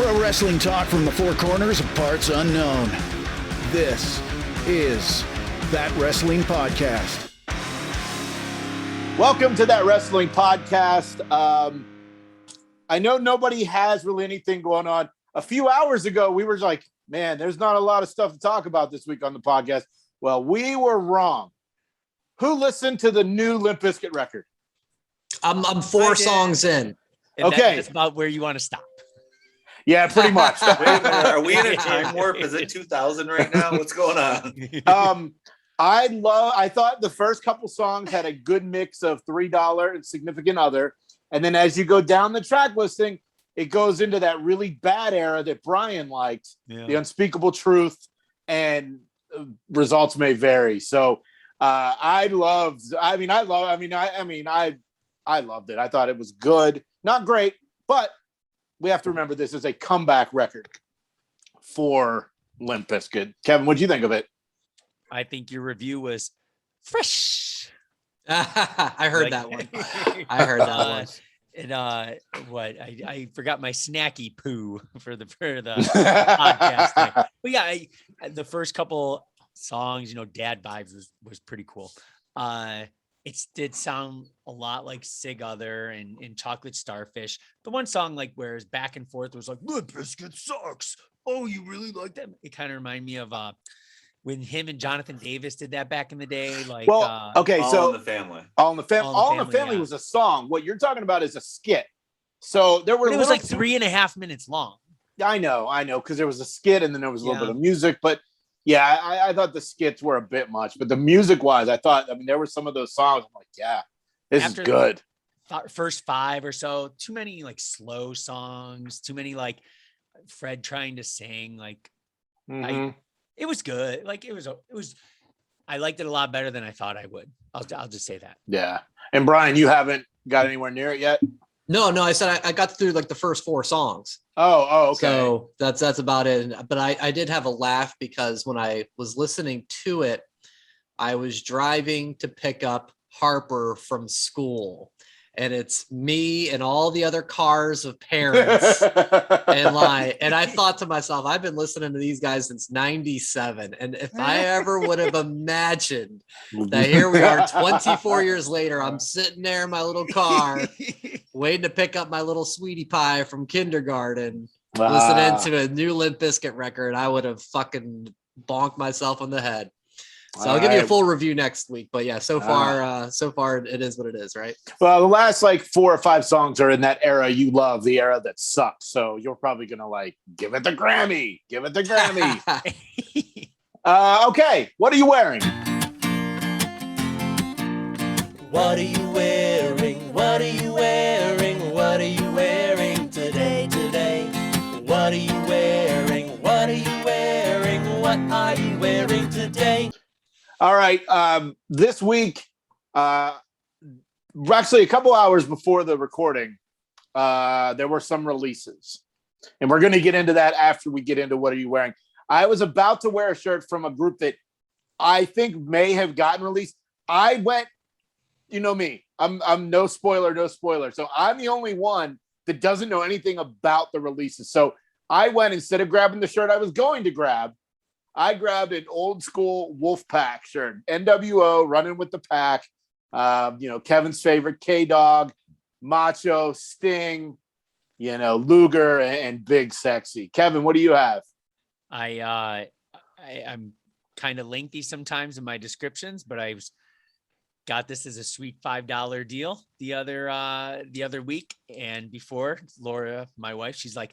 Pro wrestling talk from the four corners of parts unknown. This is That Wrestling Podcast. Welcome to That Wrestling Podcast. I know nobody has really anything going on. A few hours ago, we were like, man, there's not a lot of stuff to talk about this week on the podcast. Well, we were wrong. Who listened to the new Limp Bizkit record? I'm four songs in. And okay. That's about where you want to stop. Yeah, pretty much. Wait a minute, are we in a time warp? Is it 2000 right now? What's going on? I thought the first couple songs had a good mix of $3 and Significant Other. And then as you go down the track listing, it goes into that really bad era that Brian liked, The Unspeakable Truth, and results may vary. So I loved it. I thought it was good. Not great, but we have to remember this is a comeback record for Limp Bizkit. Kevin, what do you think of it? I think your review was fresh. I heard that one. I heard that one. And I forgot my snacky poo for the podcast thing. But yeah, the first couple songs, Dad Vibes was pretty cool. It did sound a lot like Sig Other and Chocolate Starfish. The one song where it's back and forth was like, Limp Bizkit sucks. Oh, you really like that? It kind of reminded me of when him and Jonathan Davis did that back in the day. All in the Family. All in the Family was a song. What you're talking about is a skit. So it was like 3.5 minutes long. I know, because there was a skit and then there was a little bit of music, but yeah, I thought the skits were a bit much, but the music-wise, there were some of those songs. I'm like, yeah, this is good. First 5 or so, too many slow songs, too many Fred trying to sing. It was good. It was. I liked it a lot better than I thought I would. I'll just say that. Yeah. And Brian, you haven't got anywhere near it yet? No. I said I got through the first 4 songs. Oh, okay. So that's about it. But I did have a laugh because when I was listening to it, I was driving to pick up Harper from school, and it's me and all the other cars of parents and I thought to myself, I've been listening to these guys since 97. And if I ever would have imagined that here we are 24 years later, I'm sitting there in my little car waiting to pick up my little sweetie pie from kindergarten, listening to a new Limp Bizkit record, I would have fucking bonked myself on the head. So I'll give you a full review next week, but yeah, so far it is what it is, right? Well, the last 4 or 5 songs are in that era you love, the era that sucks. So you're probably gonna give it the Grammy. Okay, what are you wearing? What are you wearing? What are you wearing? What are you wearing today? What are you wearing? What are you wearing? What are you wearing today? All right. This week, actually a couple hours before the recording, there were some releases. And we're going to get into that after we get into what are you wearing. I was about to wear a shirt from a group that I think may have gotten released. I went, you know me, I'm no spoiler. So I'm the only one that doesn't know anything about the releases. So I went, instead of grabbing the shirt I was going to grab, I grabbed an old school Wolfpack shirt, NWO, running with the pack. Kevin's favorite, K-Dog, Macho, Sting, Luger, and Big Sexy. Kevin, what do you have? I'm kind of lengthy sometimes in my descriptions, but I got this as a sweet $5 deal the other week, and before Laura, my wife, she's like,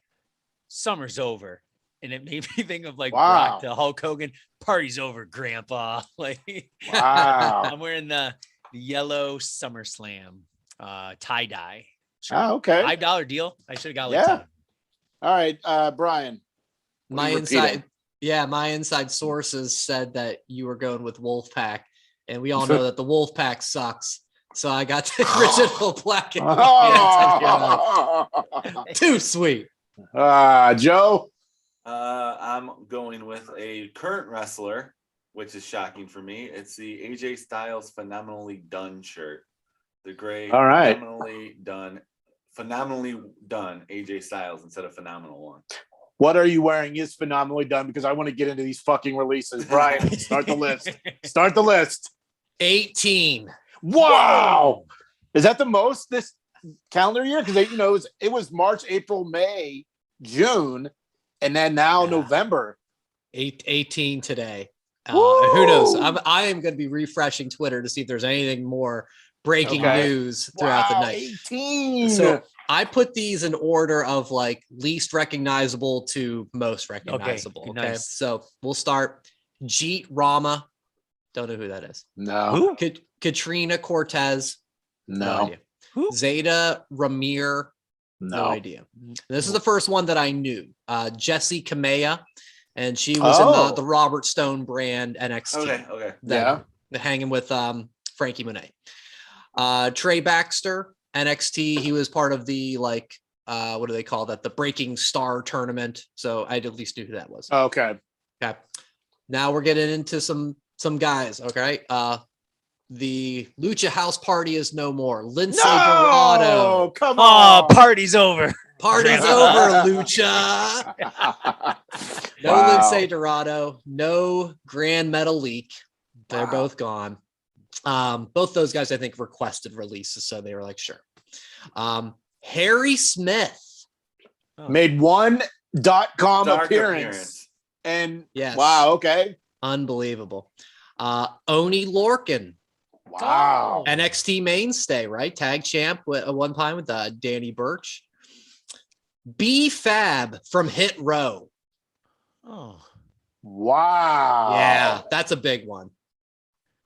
"Summer's over." And it made me think of Brock to Hulk Hogan, "Party's over, Grandpa." Wow. I'm wearing the yellow SummerSlam tie-dye shirt. Oh, okay. $5 deal. I should have got 10. All right, Brian. My inside sources said that you were going with Wolfpack, and we all know that the Wolfpack sucks. So I got the original black and white. Too sweet. Joe? I'm going with a current wrestler, which is shocking for me. It's the AJ Styles Phenomenally Done shirt. The gray, all right, Phenomenally Done phenomenally done AJ Styles instead of phenomenal one. What are you wearing is phenomenally done because I want to get into these fucking releases. Brian, start the list. Start the list. 18. Wow. Is that the most this calendar year? Because it was March, April, May, June, and then now November. 18 today. Who knows? I am going to be refreshing Twitter to see if there's anything more breaking news throughout the night. 18. So I put these in order of like least recognizable to most recognizable. Okay. Nice. So we'll start. Jeet Rama. Don't know who that is. No. Who? Katrina Cortez. No No. idea. Who? Zeta Ramir. No idea. This is the first one that I knew. Jessie Kamea. And she was in the Robert Stone brand NXT. Okay. Hanging with Frankie Monet. Trey Baxter, NXT. He was part of the what do they call that? The Breaking Star tournament. So I at least knew who that was. Okay. Okay. Now we're getting into some guys. Okay. The Lucha House Party is no more. Lindsay Dorado. Come on. Oh, party's over. Party's over, Lucha. No Lindsay Dorado. No Grand Metalik. They're both gone. Both those guys, I think, requested releases, so they were like, sure. Harry Smith made one .com appearance. And yes. Wow, okay. Unbelievable. Oni Lorcan. Wow. NXT mainstay, right? Tag champ at one time with Danny Burch. B-Fab from Hit Row. Oh. Wow. Yeah, that's a big one.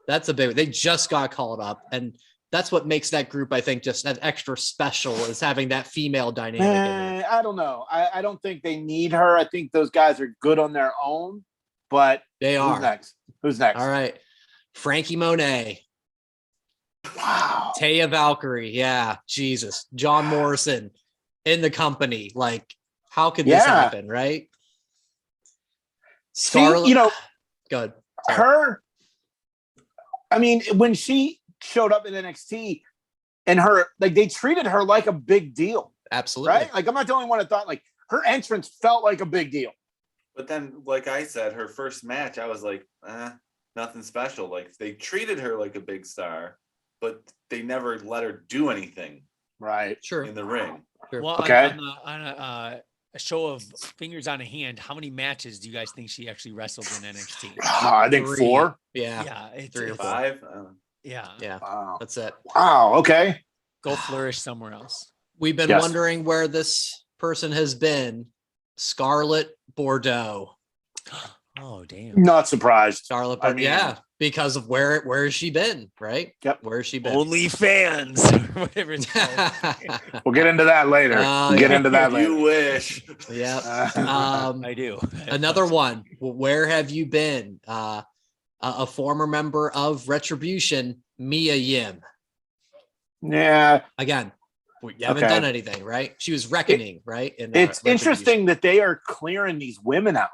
They just got called up, and that's what makes that group, I think, just as extra special is having that female dynamic in there. I don't know. I don't think they need her. I think those guys are good on their own, but they are. Who's next? All right. Frankie Monet. Wow. Taya Valkyrie. Yeah. Jesus. John Morrison in the company. Like, how could this happen, right? Scarlett. Good. Her. I mean, when she showed up in NXT and they treated her like a big deal. Absolutely. Right? Like, I'm not the only one that thought like her entrance felt like a big deal. But then, like I said, her first match, I was like, nothing special. Like, they treated her like a big star, but they never let her do anything. Right. Sure. In the ring. Sure. Well, okay. On a show of fingers on a hand, how many matches do you guys think she actually wrestled in NXT? I think 4. Yeah. Yeah. It's 3 or 4. 5. Yeah. Wow. That's it. Wow. Okay. Go flourish somewhere else. We've been wondering where this person has been. Scarlett Bordeaux. Oh, damn. Not surprised. Scarlett Bordeaux. Yeah. Because of where has she been, right? Yep. Where has she been? Only fans. Whatever it's called. We'll get into that later. You wish. Yeah. I do. Another one. Where have you been? A former member of Retribution, Mia Yim. Yeah. Again, we haven't done anything, right? She was Reckoning, right? It's interesting that they are clearing these women out.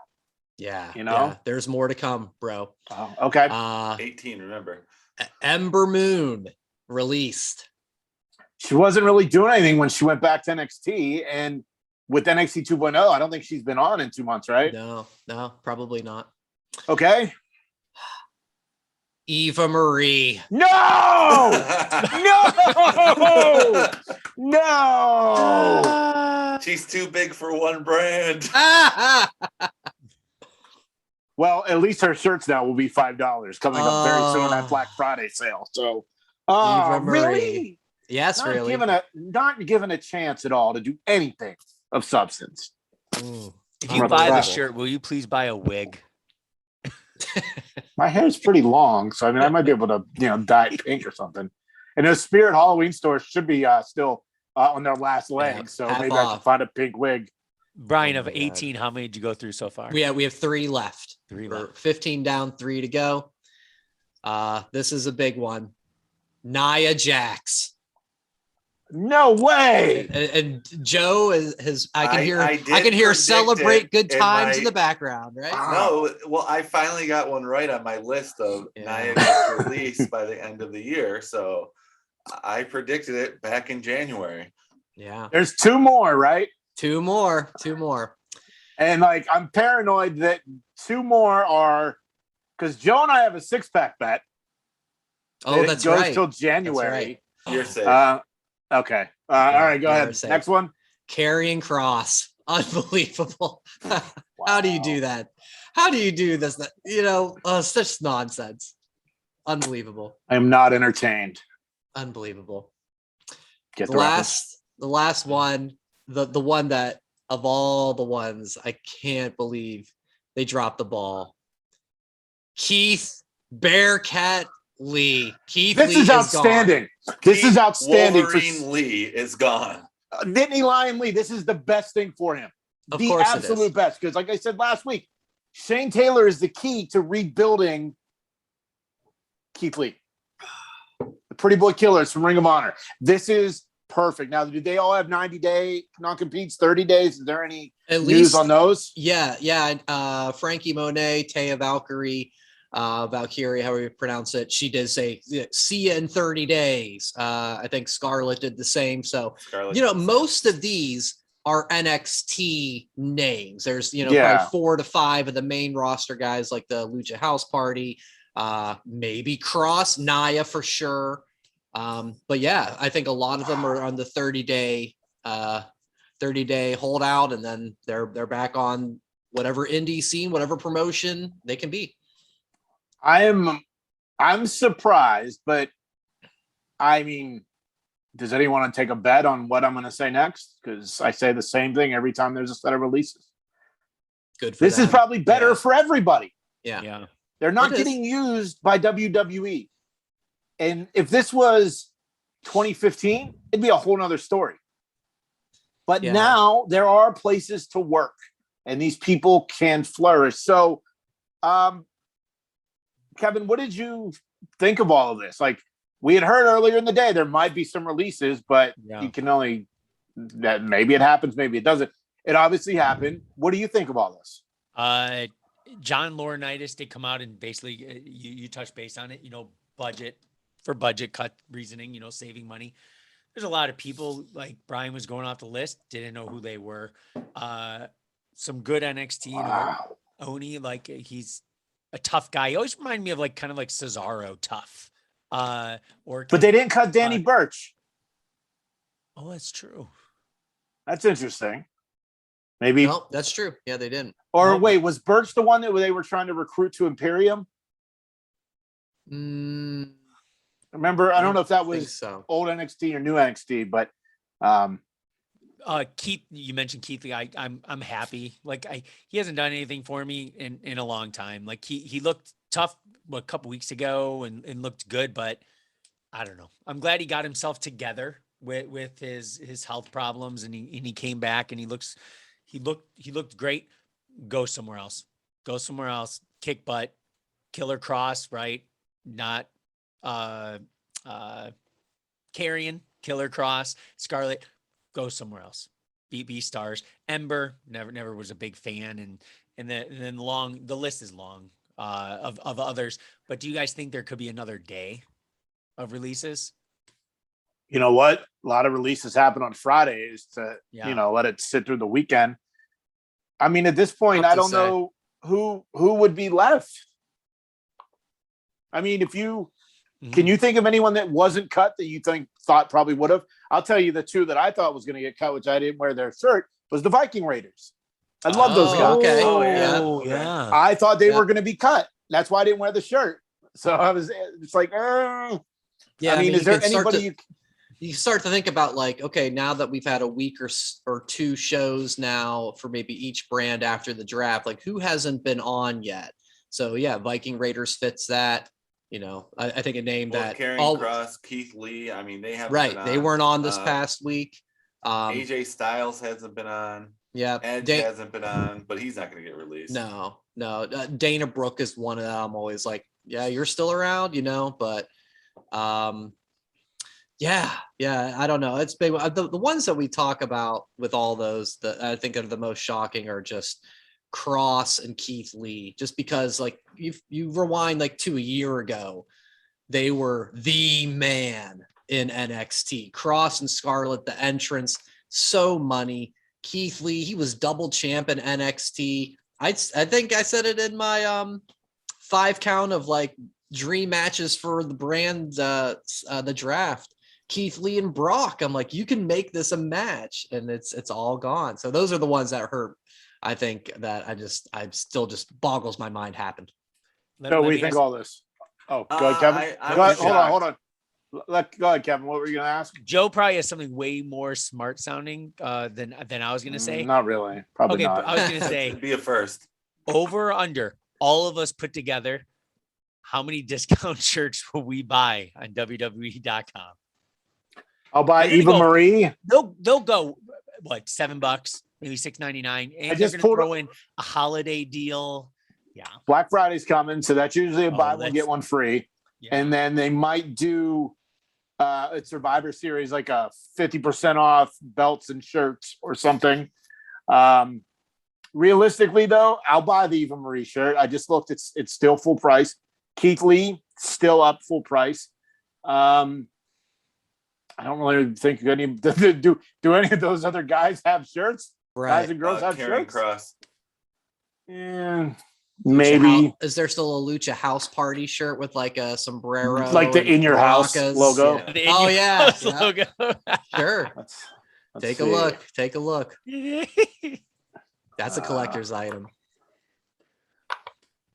Yeah. Yeah. There's more to come, bro. Oh, okay. 18, remember. Ember Moon released. She wasn't really doing anything when she went back to NXT. And with NXT 2.0, I don't think she's been on in 2 months, right? No, probably not. Okay. Eva Marie. No! No! She's too big for one brand. Well, at least her shirts now will be $5 coming up very soon at Black Friday sale. So, really? Yes, really. Not given a chance at all to do anything of substance. If you buy the shirt, will you please buy a wig? My hair's pretty long, so I mean, I might be able to, dye it pink or something. And those Spirit Halloween stores should be still on their last leg, so maybe I can find a pink wig. Brian, of 18, how many did you go through so far? We have 3 left. 3 left. 15 down, 3 to go. This is a big one. Nia Jax. No way. And Joe is I can hear celebrate good times in the background, right? No, well, I finally got one right on my list of Nia gets released by the end of the year. So I predicted it back in January. Yeah. There's 2 more, right? Two more. And like, I'm paranoid that 2 more are because Joe and I have a 6-pack bet. Oh, It that's goes right. till January. You're safe. Okay. All right, go ahead. safe. Next one. Carrying Cross. Unbelievable. How do you do that? How do you do this? Such nonsense. Unbelievable. I am not entertained. Unbelievable. Get The last one, the one that of all the ones, I can't believe they dropped the ball. Keith Bearcat Lee. This is outstanding. This is outstanding. Wolverine Lee is gone. Nittany Lion Lee, this is the best thing for him. Of The course it absolute is. best. Because like I said last week, Shane Taylor is the key to rebuilding Keith Lee. The Pretty Boy Killers from Ring of Honor. This is perfect. Now, do they all have 90-day non-competes, 30 days? Is there any news on those? Yeah. Frankie Monet, Taya Valkyrie, Valkyrie, however you pronounce it. She did say, see you in 30 days. I think Scarlett did the same. So, most of these are NXT names. There's, probably 4 to 5 of the main roster guys like the Lucha House Party, maybe Cross, Naya for sure. But yeah, I think a lot of them are on the 30-day holdout, and then they're back on whatever indie scene, whatever promotion they can be. I'm surprised, but I mean, does anyone want to take a bet on what I'm going to say next? Because I say the same thing every time there's a set of releases. Good for this them. is probably better for everybody. Yeah. They're not getting used by WWE. And if this was 2015, it'd be a whole nother story. But now there are places to work and these people can flourish. So, Kevin, what did you think of all of this? Like, we had heard earlier in the day, there might be some releases, but you can only, that maybe it happens, maybe it doesn't. It obviously happened. What do you think of all this? John Laurinaitis did come out and basically, you touched base on it, budget cut reasoning, saving money. There's a lot of people, like Brian was going off the list, didn't know who they were. Some good NXT, Oni, like he's a tough guy. He always reminded me of kind of like Cesaro tough. But they didn't cut Danny Burch. Oh, that's true. That's interesting. Maybe. No, that's true. Yeah, they didn't. Or wait, was Burch the one that they were trying to recruit to Imperium? Remember, I don't know if that was old NXT or new NXT, but Keith, you mentioned Keith Lee. I'm happy. He hasn't done anything for me in a long time. Like he looked tough a couple weeks ago and looked good, but I don't know. I'm glad he got himself together with his health problems and he came back and he looked great. Go somewhere else. Kick butt. Killer Cross, right? Not Carrion, Killer Cross, Scarlett, go somewhere else. Be stars. Ember, never was a big fan, and then the list is long of others. But do you guys think there could be another day of releases? You know what? A lot of releases happen on Fridays to let it sit through the weekend. I mean, at this point, I don't know who would be left. I mean, can you think of anyone that wasn't cut that you thought probably would have? I'll tell you the 2 that I thought was going to get cut, which I didn't wear their shirt, was the Viking Raiders. I love those guys. Okay. Oh, yeah. I thought they were going to be cut. That's why I didn't wear the shirt. So I was, it's like, yeah. I mean, is there anybody you start to think about okay, now that we've had a week or 2 shows now for maybe each brand after the draft, who hasn't been on yet? So yeah, Viking Raiders fits that. I think a name that Cross, Keith Lee. I mean, they haven't been on. They weren't on this past week. AJ Styles hasn't been on. Yeah, Edge hasn't been on, but he's not going to get released. No. Dana Brooke is one of them. I'm always like, yeah, you're still around, but yeah, I don't know. It's big. The ones that we talk about with all those that I think are the most shocking are just Cross and Keith Lee, just because you rewind to a year ago, they were the man. in NXT. Cross and Scarlett, the entrance, so money. Keith Lee, he was double champ in NXT. I think I said it in my 5 count of like dream matches for the brand, the draft. Keith Lee and Brock. I'm like, you can make this a match, and it's all gone. So those are the ones that hurt. I think that I still just boggles my mind happened. So we think all this. Oh, go ahead, Kevin. Hold on. Go ahead, Kevin. What were you going to ask? Joe probably has something way more smart sounding than I was going to say. Not really. Probably okay, not. but I was going to say, It'd be a first. over or under, all of us put together, how many discount shirts will we buy on WWE.com? I'll buy Eva Marie. They'll go what, $7, maybe $6.99, and I they're just going to throw in a holiday deal. Yeah, Black Friday's coming, so that's usually a buy one get one free. Yeah. And then they might do a Survivor Series, like a 50% off belts and shirts or something. Realistically, though, I'll buy the Eva Marie shirt. I just looked; it's still full price. Keith Lee still up full price. I don't really think any do any of those other guys have shirts. Right. Guys and girls have Karrion shirts. Kross. Yeah, maybe. Is there still a Lucha House Party shirt with like a sombrero, Like the and In Your House maracas? logo? Yeah. The In Oh Your yeah, House yeah. logo. Sure. Let's Take see. a look. Take a look. That's a collector's item.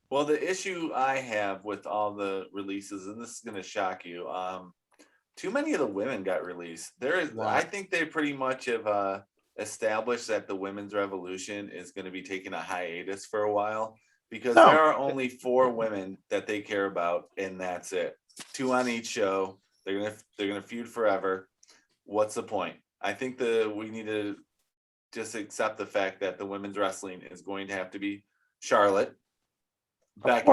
Well, the issue I have with all the releases, and this is going to shock you, too many of the women got released. I think they pretty much have established that the women's revolution is going to be taking a hiatus for a while, because there are only 4 women that they care about, and that's it. 2 on each show. They're gonna feud forever. What's the point? I think we need to just accept the fact that the women's wrestling is going to have to be Charlotte, Becky,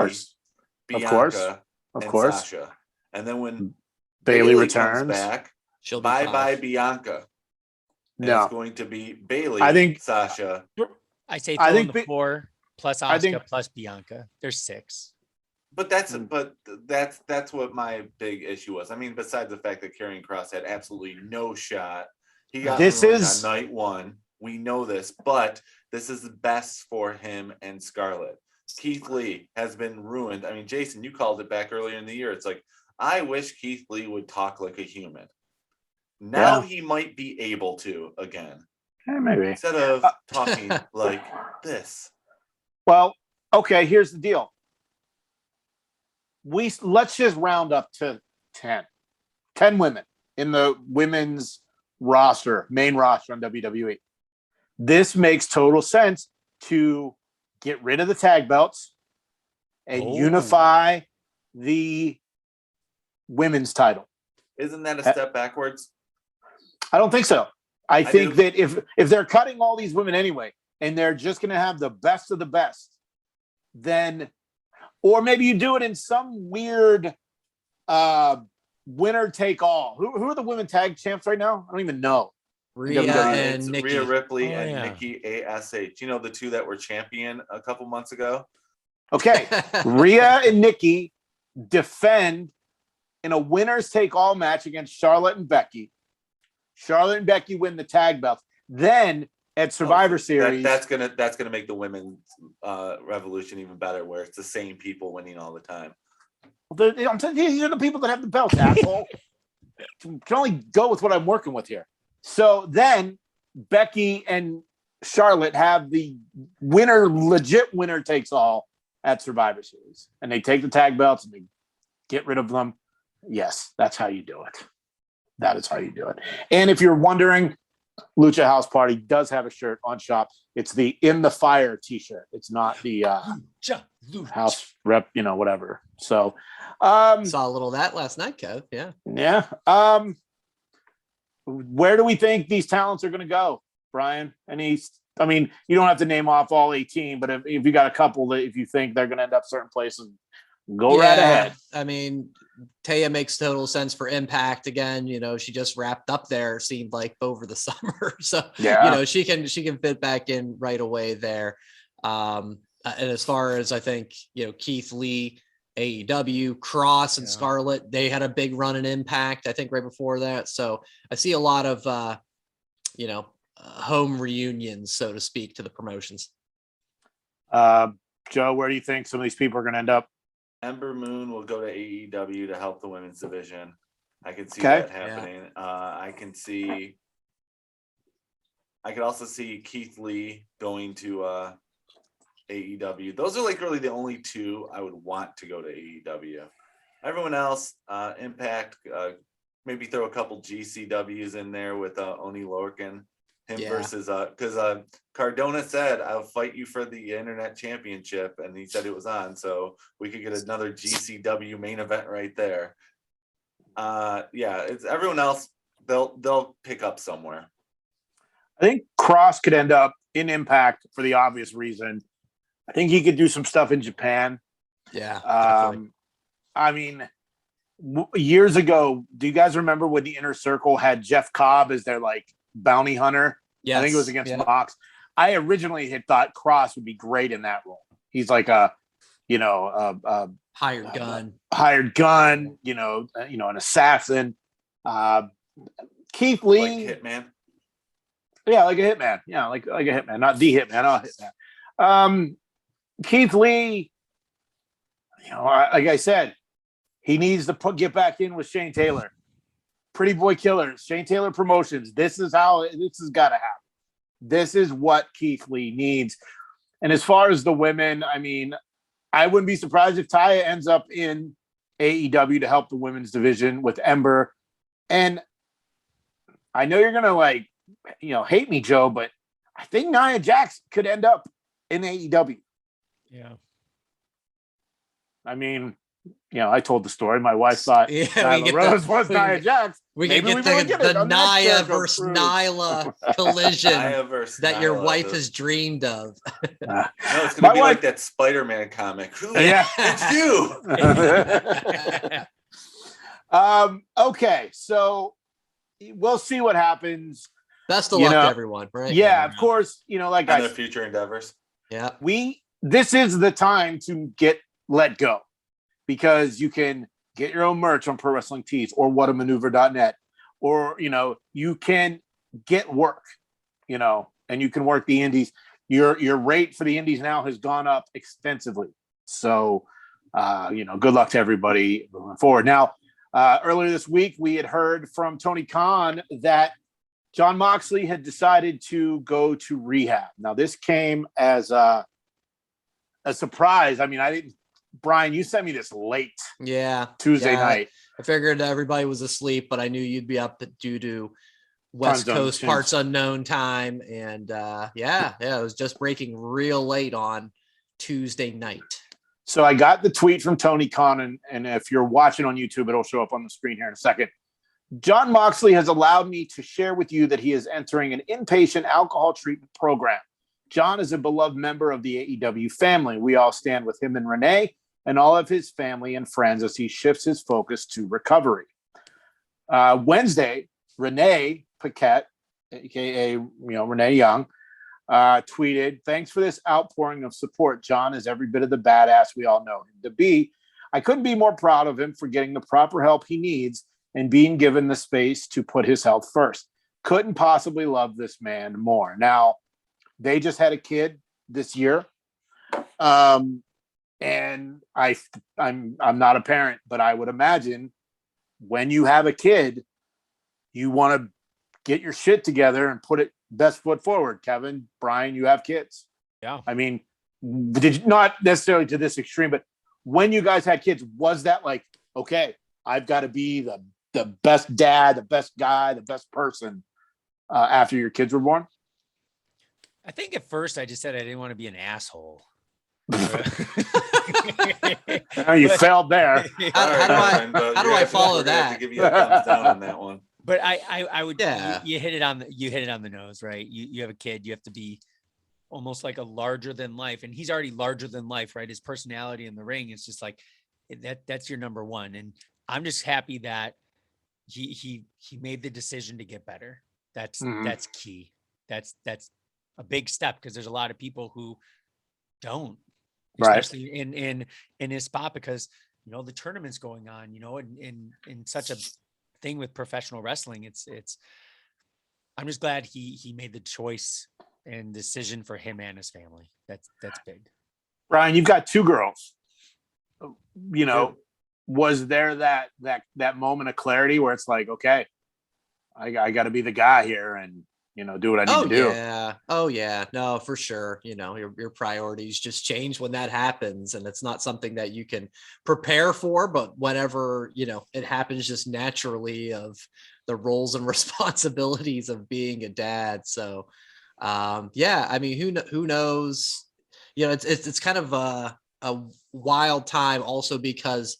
Bianca, of and course. Sasha. And then when Bailey comes returns back, She'll be bye 5. Bianca. And No. it's going to be Bailey, I think- Sasha. I say I throw in think the 4 plus I think- Asuka plus Bianca. There's 6. But that's what my big issue was. I mean, besides the fact that Karrion Kross had absolutely no shot, he got ruined on night 1. We know this, but this is the best for him and Scarlett. Keith Lee has been ruined. I mean, Jason, you called it back earlier in the year. It's like, I wish Keith Lee would talk like a human. Now he might be able to again, Maybe. instead of talking like this. Well, okay. Here's the deal. Let's just round up to 10 women in the women's main roster on WWE. This makes total sense to get rid of the tag belts and unify the women's title. Isn't that a step backwards? I don't think so. I think do. that if they're cutting all these women anyway, and they're just going to have the best of the best, then, or maybe you do it in some weird winner take all. Who are the women tag champs right now? I don't even know. Rhea and It's Nikki. Rhea Ripley and yeah. Nikki ASH. You know, the 2 that were champion a couple months ago? Okay. Rhea and Nikki defend in a winners take all match against Charlotte and Becky. Charlotte and Becky win the tag belts. Then at Survivor Series, that's gonna make the women's revolution even better, where it's the same people winning all the time. I'm telling you, these are the people that have the belts, asshole. Can only go with what I'm working with here. So then Becky and Charlotte have the legit winner takes all at Survivor Series, and they take the tag belts and they get rid of them. Yes, that's how you do it. That is how you do it. And if you're wondering, Lucha House Party does have a shirt on shop. It's the In the Fire t-shirt. It's not the house rep, whatever. So Saw a little of that last night, Kev. Yeah. yeah. Where do we think these talents are going to go, Brian? You don't have to name off all 18, but if you got a couple that if you think they're going to end up certain places, go right ahead. I mean, Taya makes total sense for Impact again. She just wrapped up there, seemed like over the summer. So, she can fit back in right away there. And as far as I think, Keith Lee AEW. Cross and Yeah. Scarlett, they had a big run in Impact, I think, right before that. So I see a lot of, home reunions, so to speak, to the promotions. Joe, where do you think some of these people are going to end up? Ember Moon will go to AEW to help the women's division. I can see Okay. that happening. I could also see Keith Lee going to AEW. Those are like really the only two I would want to go to AEW. Everyone else, Impact, maybe throw a couple GCWs in there with Oni Lorcan. Him versus because Cardona said, "I'll fight you for the internet championship," and he said it was on, so we could get another GCW main event right there. It's everyone else. They'll pick up somewhere. I think Cross could end up in Impact for the obvious reason. I think he could do some stuff in Japan. Yeah. Definitely. I mean, years ago, do you guys remember when the Inner Circle had Jeff Cobb as their like bounty hunter? Yes. I think it was against Mox. I originally had thought Cross would be great in that role. He's like a hired gun, an assassin. Keith Lee, like Hitman. Yeah, like a hitman. Yeah, like a hitman, not the hitman. Oh, hitman. Keith Lee, like I said, he needs to get back in with Shane Taylor. Pretty Boy Killers, Shane Taylor Promotions. This has got to happen. This is what Keith Lee needs. And as far as the women, I mean, I wouldn't be surprised if Taya ends up in AEW to help the women's division with Ember. And I know you're going to hate me, Joe, but I think Nia Jax could end up in AEW. Yeah. I mean, I told the story. My wife thought Nyla Rose was Nia Jax. We can get the Nia versus Nyla collision that your wife has dreamed of. No, it's going to be like that Spider-Man comic. It's you. Okay, so we'll see what happens. Best of luck to everyone, right? Yeah, of course. Like on their future endeavors. Yeah. This is the time to get let go, because you can get your own merch on Pro Wrestling Tees or whatamaneuver.net, or you can get work, and you can work the indies. Your rate for the indies now has gone up extensively. So good luck to everybody moving forward. Now, earlier this week we had heard from Tony Khan that Jon Moxley had decided to go to rehab. Now, this came as a surprise. I mean, I didn't. Brian, you sent me this late. Yeah. Tuesday night. I figured everybody was asleep, but I knew you'd be up due to West Coast parts unknown time. And it was just breaking real late on Tuesday night. So I got the tweet from Tony Khan, and if you're watching on YouTube, it'll show up on the screen here in a second. Jon Moxley has allowed me to share with you that he is entering an inpatient alcohol treatment program. Jon is a beloved member of the AEW family. We all stand with him and Renee and all of his family and friends as he shifts his focus to recovery. Wednesday, Renee Paquette, aka Renee Young, tweeted, "Thanks for this outpouring of support. Jon is every bit of the badass we all know him to be. I couldn't be more proud of him for getting the proper help he needs and being given the space to put his health first. Couldn't possibly love this man more." Now, they just had a kid this year. And I'm not a parent, but I would imagine when you have a kid, you want to get your shit together and put it best foot forward. Kevin, Brian, you have kids. Yeah. I mean, not necessarily to this extreme, but when you guys had kids, was that like, okay, I've got to be the best dad, the best guy, the best person after your kids were born? I think at first I just said I didn't want to be an asshole. You failed there. How do I follow that? To give you a thumbs down on that one. But I would. Yeah. You hit it on the nose, right? You have a kid. You have to be almost like a larger than life, and he's already larger than life, right? His personality in the ring is just like that's your number one, and I'm just happy that he made the decision to get better. That's key. That's a big step, because there's a lot of people who don't, especially in his spot, because the tournaments going on, in such a thing with professional wrestling. I'm just glad he made the choice and decision for him and his family. That's big. Brian, you've got 2 girls. Was there that moment of clarity where it's like, okay, I got to be the guy here and do what I need to do? Yeah. Oh yeah. No, for sure. Your priorities just change when that happens, and it's not something that you can prepare for, but whenever, it happens just naturally of the roles and responsibilities of being a dad. So, yeah, I mean, who knows, it's kind of a wild time also because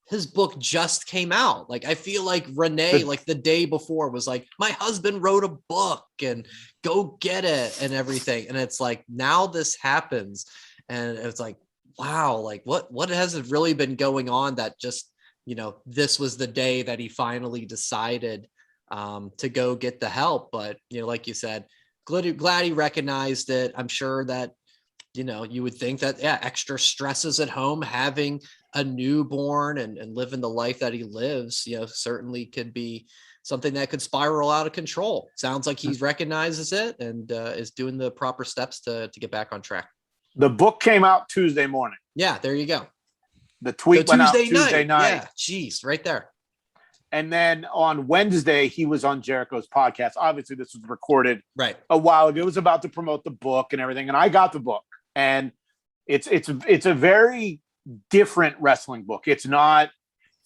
his book just came out. Like, I feel like Renee, like the day before, was like, my husband wrote a book and go get it and everything. And it's like, now this happens. And it's like, wow, like what has really been going on that just, this was the day that he finally decided to go get the help. But, like you said, glad he recognized it. I'm sure that, you would think that, extra stresses at home, having a newborn and living the life that he lives, certainly could be something that could spiral out of control. Sounds like he recognizes it and is doing the proper steps to get back on track. The book came out Tuesday morning. Yeah, there you go. The tweet went out Tuesday night. Yeah, geez, right there. And then on Wednesday, he was on Jericho's podcast. Obviously, this was recorded right a while ago. It was about to promote the book and everything. And I got the book. And it's a very different wrestling book. It's not,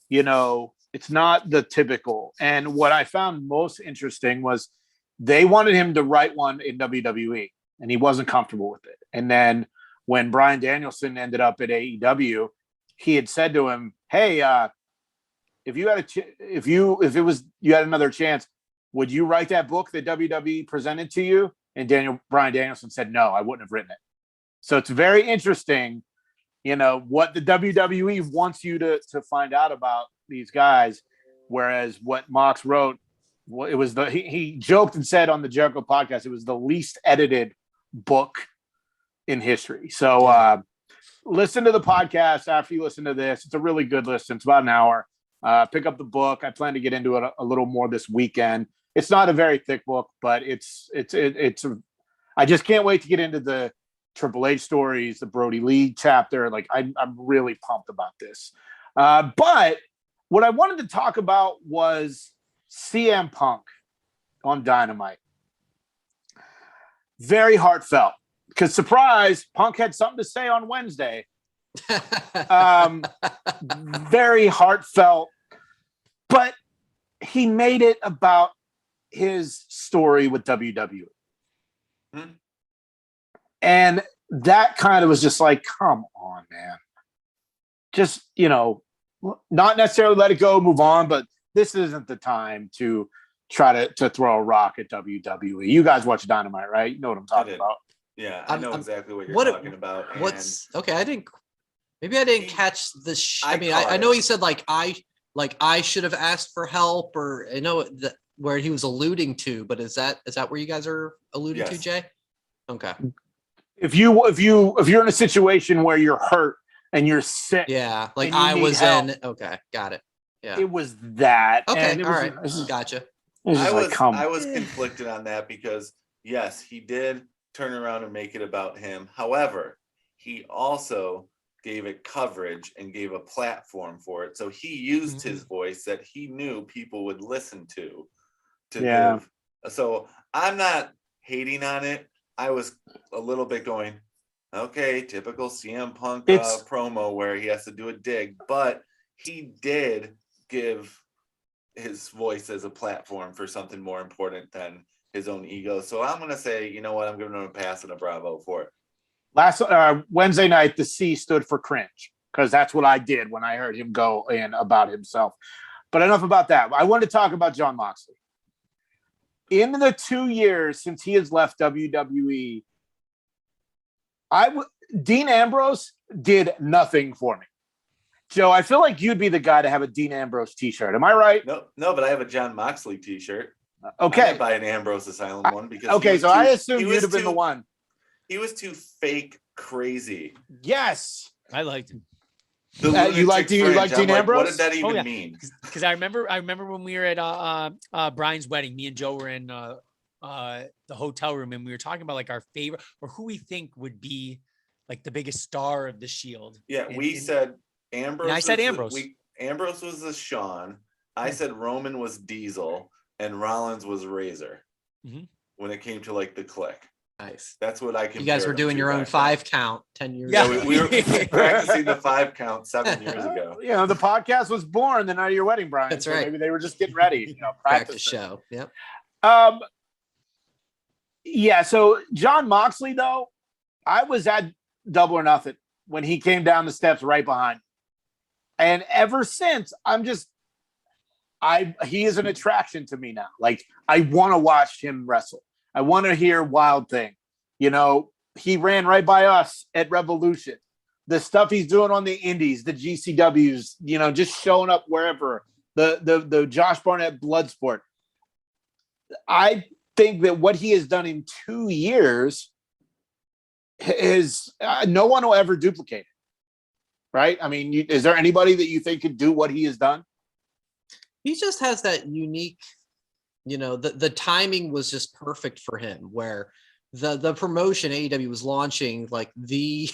it's not the typical. And what I found most interesting was they wanted him to write one in WWE, and he wasn't comfortable with it. And then when Bryan Danielson ended up at AEW, he had said to him, "Hey, if you had you had another chance, would you write that book that WWE presented to you?" And Bryan Danielson said, "No, I wouldn't have written it." So it's very interesting, what the WWE wants you to find out about these guys. Whereas what Mox wrote, it was he joked and said on the Jericho podcast, it was the least edited book in history. So listen to the podcast after you listen to this. It's a really good listen. It's about an hour. Pick up the book. I plan to get into it a little more this weekend. It's not a very thick book, but I just can't wait to get into the Triple H stories, the Brody Lee chapter. Like, I'm really pumped about this. But what I wanted to talk about was CM Punk on Dynamite. Very heartfelt, because surprise, Punk had something to say on Wednesday. Very heartfelt, but he made it about his story with WWE. And that kind of was just like, come on, man. Just, not necessarily let it go, move on, but this isn't the time to try to throw a rock at WWE. You guys watch Dynamite, right? You know what I'm talking about. Yeah, I know exactly what you're talking about. Okay, I didn't catch the I know he said I should have asked for help, or I know where he was alluding to, but is that where you guys are alluding to, Jay? Okay. If you're in a situation where you're hurt and you're sick, like I was help, in. Okay, got it. Yeah, it was that. Okay, all right, gotcha. I was conflicted on that because yes, he did turn around and make it about him. However, he also gave it coverage and gave a platform for it. So he used his voice that he knew people would listen to give. So I'm not hating on it. I was a little bit going, okay, typical CM Punk promo where he has to do a dig, but he did give his voice as a platform for something more important than his own ego. So I'm going to say, you know what? I'm giving him a pass and a bravo for it. Last Wednesday night, the C stood for cringe, because that's what I did when I heard him go in about himself. But enough about that. I wanted to talk about Jon Moxley. In the 2 years since he has left WWE, Dean Ambrose did nothing for me. Joe, I feel like you'd be the guy to have a Dean Ambrose t-shirt. Am I right? No, but I have a Jon Moxley t-shirt. Okay. I didn't buy an Ambrose Asylum one because I assume you'd have been the one. He was too fake crazy. Yes. I liked him. You like Dean Ambrose? What did that even yeah. mean? Because I remember when we were at Brian's wedding, me and Joe were in the hotel room, and we were talking about like our favorite or who we think would be like the biggest star of the Shield. Yeah, we said Ambrose. I said Ambrose. Ambrose was the Shawn. I said Roman was Diesel, and Rollins was Razor. Mhm. When it came to like the Click. Nice. That's what I can. You guys were doing your own 5 count 10 years Yeah, ago. we were practicing the 5 count 7 years ago. You know, the podcast was born the night of your wedding, Brian. That's so right. Maybe they were just getting ready, you know, Practice practicing. show. Yep. Yeah. So Jon Moxley, though, I was at Double or Nothing when he came down the steps right behind me. And ever since, he is an attraction to me now. Like, I want to watch him wrestle. I want to hear Wild Thing. You know, he ran right by us at Revolution. The stuff he's doing on the indies, the GCWs, you know, just showing up wherever. The Josh Barnett Bloodsport. I think that what he has done in 2 years is no one will ever duplicate it. Right? I mean, is there anybody that you think could do what he has done? He just has that unique, you know, the timing was just perfect for him, where the promotion AEW was launching like the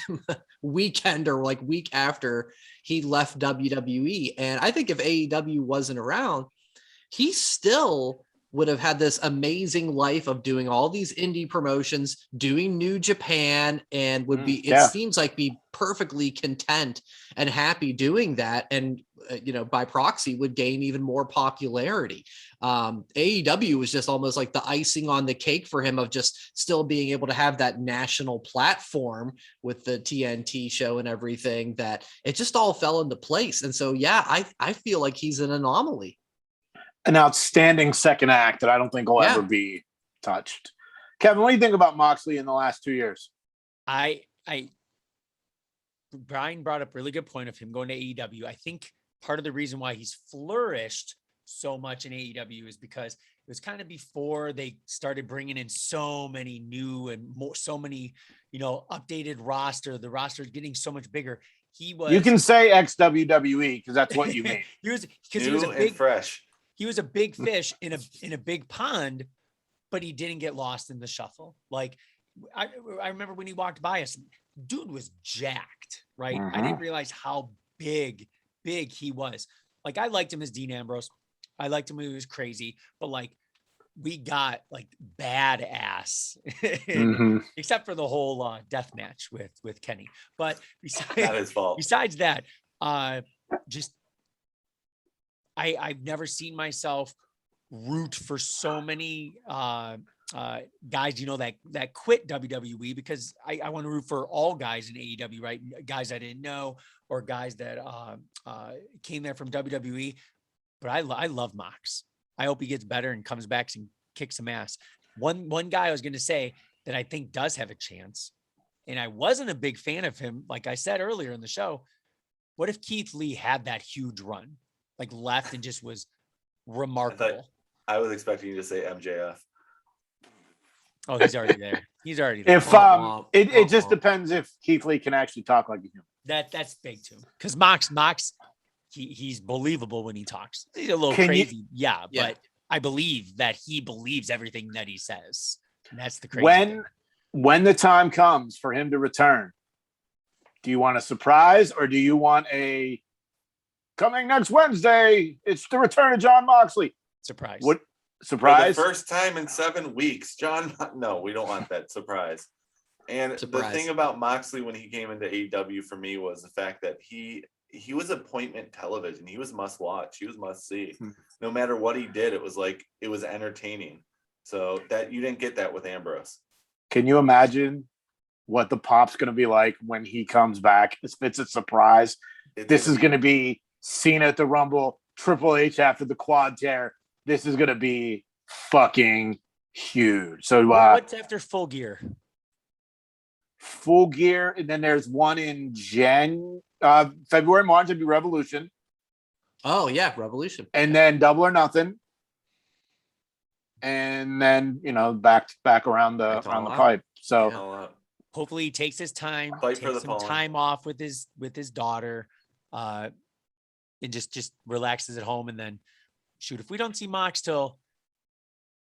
weekend or like week after he left WWE. And I think if AEW wasn't around, he still would have had this amazing life of doing all these indie promotions, doing New Japan, and would be, seems like be perfectly content and happy doing that. And, you know, by proxy would gain even more popularity. AEW was just almost like the icing on the cake for him of just still being able to have that national platform with the TNT show and everything, that it just all fell into place. And so, yeah, I feel like he's an anomaly. An outstanding second act that I don't think will ever be touched. Kevin, what do you think about Moxley in the last 2 years? Brian brought up a really good point of him going to AEW. I think part of the reason why he's flourished so much in AEW is because it was kind of before they started bringing in so many new and more, so many, you know, updated roster. The roster is getting so much bigger. You can say ex-WWE because that's what you mean. He was a big fresh. He was a big fish in a big pond, but he didn't get lost in the shuffle. Like I remember when he walked by us, dude was jacked, right? I didn't realize how big he was. Like, I liked him as Dean Ambrose. I liked him when he was crazy, but like we got like badass, except for the whole death match with Kenny. But not his fault. Besides that, just I've never seen myself root for so many guys, you know, that quit WWE, because I want to root for all guys in AEW, right? Guys I didn't know, or guys that came there from WWE. But I love Mox. I hope he gets better and comes back and kicks some ass. One guy I was going to say that I think does have a chance, and I wasn't a big fan of him, like I said earlier in the show. What if Keith Lee had that huge run, like left and just was remarkable? I was expecting you to say MJF. Oh, he's already there. He's already there. If it just depends if Keith Lee can actually talk like a human. That's big too. Because Mox, he's believable when he talks. He's a little crazy, but I believe that he believes everything that he says. And that's the crazy thing. When the time comes for him to return, do you want a surprise, or do you want a coming next Wednesday? It's the return of Jon Moxley. Surprise. What surprise? For the first time in 7 weeks, John. No, we don't want that surprise. And the thing about Moxley when he came into AEW for me was the fact that he was appointment television. He was must watch. He was must see. No matter what he did, it was entertaining. So that you didn't get that with Ambrose. Can you imagine what the pop's going to be like when he comes back? If it's a surprise, this is going to be Cena at the Rumble, Triple H after the quad tear. This is going to be fucking huge. So what's after Full Gear? Full Gear, and then there's one in February, March. It'd be Revolution. Oh yeah, Revolution. And then Double or Nothing. And then, you know, back around the pipe. So hopefully he takes his time, Fight takes some time off with his daughter, and just relaxes at home. And then shoot, if we don't see Mox till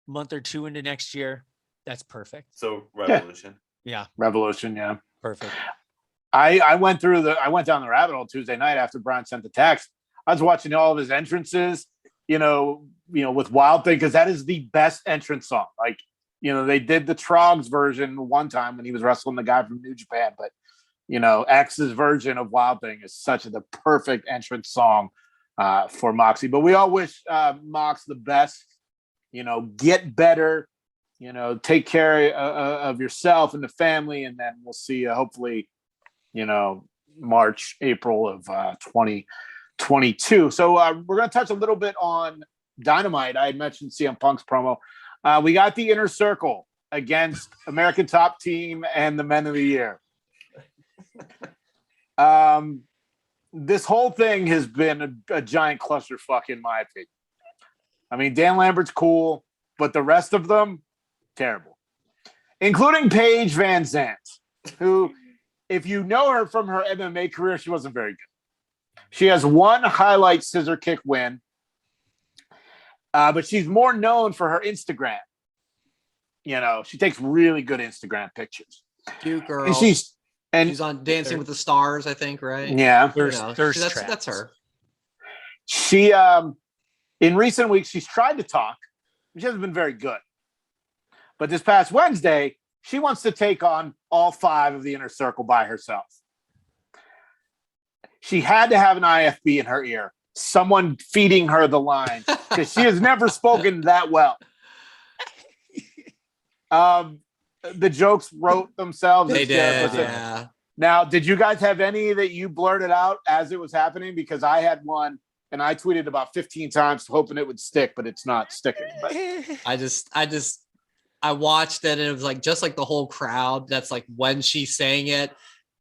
a month or two into next year, that's perfect. So Revolution. Yeah. Revolution. Yeah. Perfect. I went down the rabbit hole Tuesday night after Brian sent the text. I was watching all of his entrances, with Wild Thing, because that is the best entrance song. Like, they did the Trogs version one time when he was wrestling the guy from New Japan, but X's version of Wild Thing is such the perfect entrance song for Moxie. But we all wish Mox the best. Get better. Take care of yourself and the family, and then we'll see you hopefully, March, April of 2022. So we're going to touch a little bit on Dynamite. I had mentioned CM Punk's promo. We got the Inner Circle against American Top Team and the Men of the Year. This whole thing has been a giant clusterfuck, in my opinion. I mean, Dan Lambert's cool, but the rest of them, terrible, including Paige Van Zandt, who, if you know her from her MMA career, she wasn't very good. She has one highlight scissor kick win, but she's more known for her Instagram. She takes really good Instagram pictures. Cute girl. And she's on Dancing with the Stars, I think, right? Yeah. That's her. She, in recent weeks, she's tried to talk. She hasn't been very good. But this past Wednesday, she wants to take on all 5 of the Inner Circle by herself. She had to have an IFB in her ear, someone feeding her the line, because she has never spoken that well. The jokes wrote themselves. They did, yeah. Now, did you guys have any that you blurted out as it was happening? Because I had one, and I tweeted about 15 times hoping it would stick, but it's not sticking. But I watched it, and it was like just like the whole crowd. That's like when she's saying it,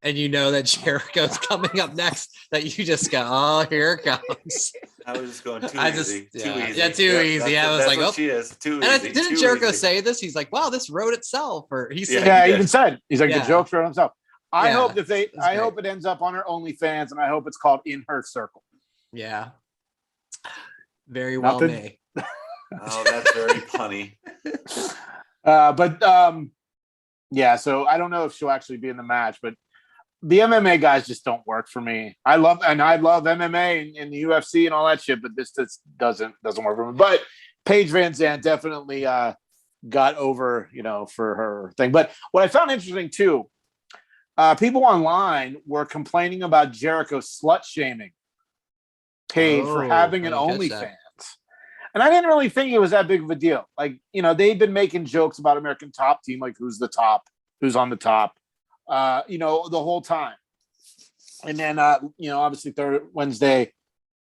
and that Jericho's coming up next. That you just go, oh, here it comes. I was just going too easy. Too easy. Yeah, too easy. I was like, oh, she is too and easy. Didn't Jericho say this? He's like, wow, this wrote itself. Or he said, he even said, he's like, the jokes wrote himself. I hope that I hope it ends up on her OnlyFans, and I hope it's called In Her Circle. Yeah. Very well may. Oh, that's very punny. So I don't know if she'll actually be in the match, but the MMA guys just don't work for me. I love MMA and the UFC and all that shit, but this just doesn't work for me. But Paige Van Zandt definitely got over, for her thing. But what I found interesting too, people online were complaining about Jericho slut shaming Paige for having an OnlyFans. And I didn't really think it was that big of a deal. Like, they've been making jokes about American Top Team, like who's the top, who's on the top, the whole time. And then, obviously Wednesday,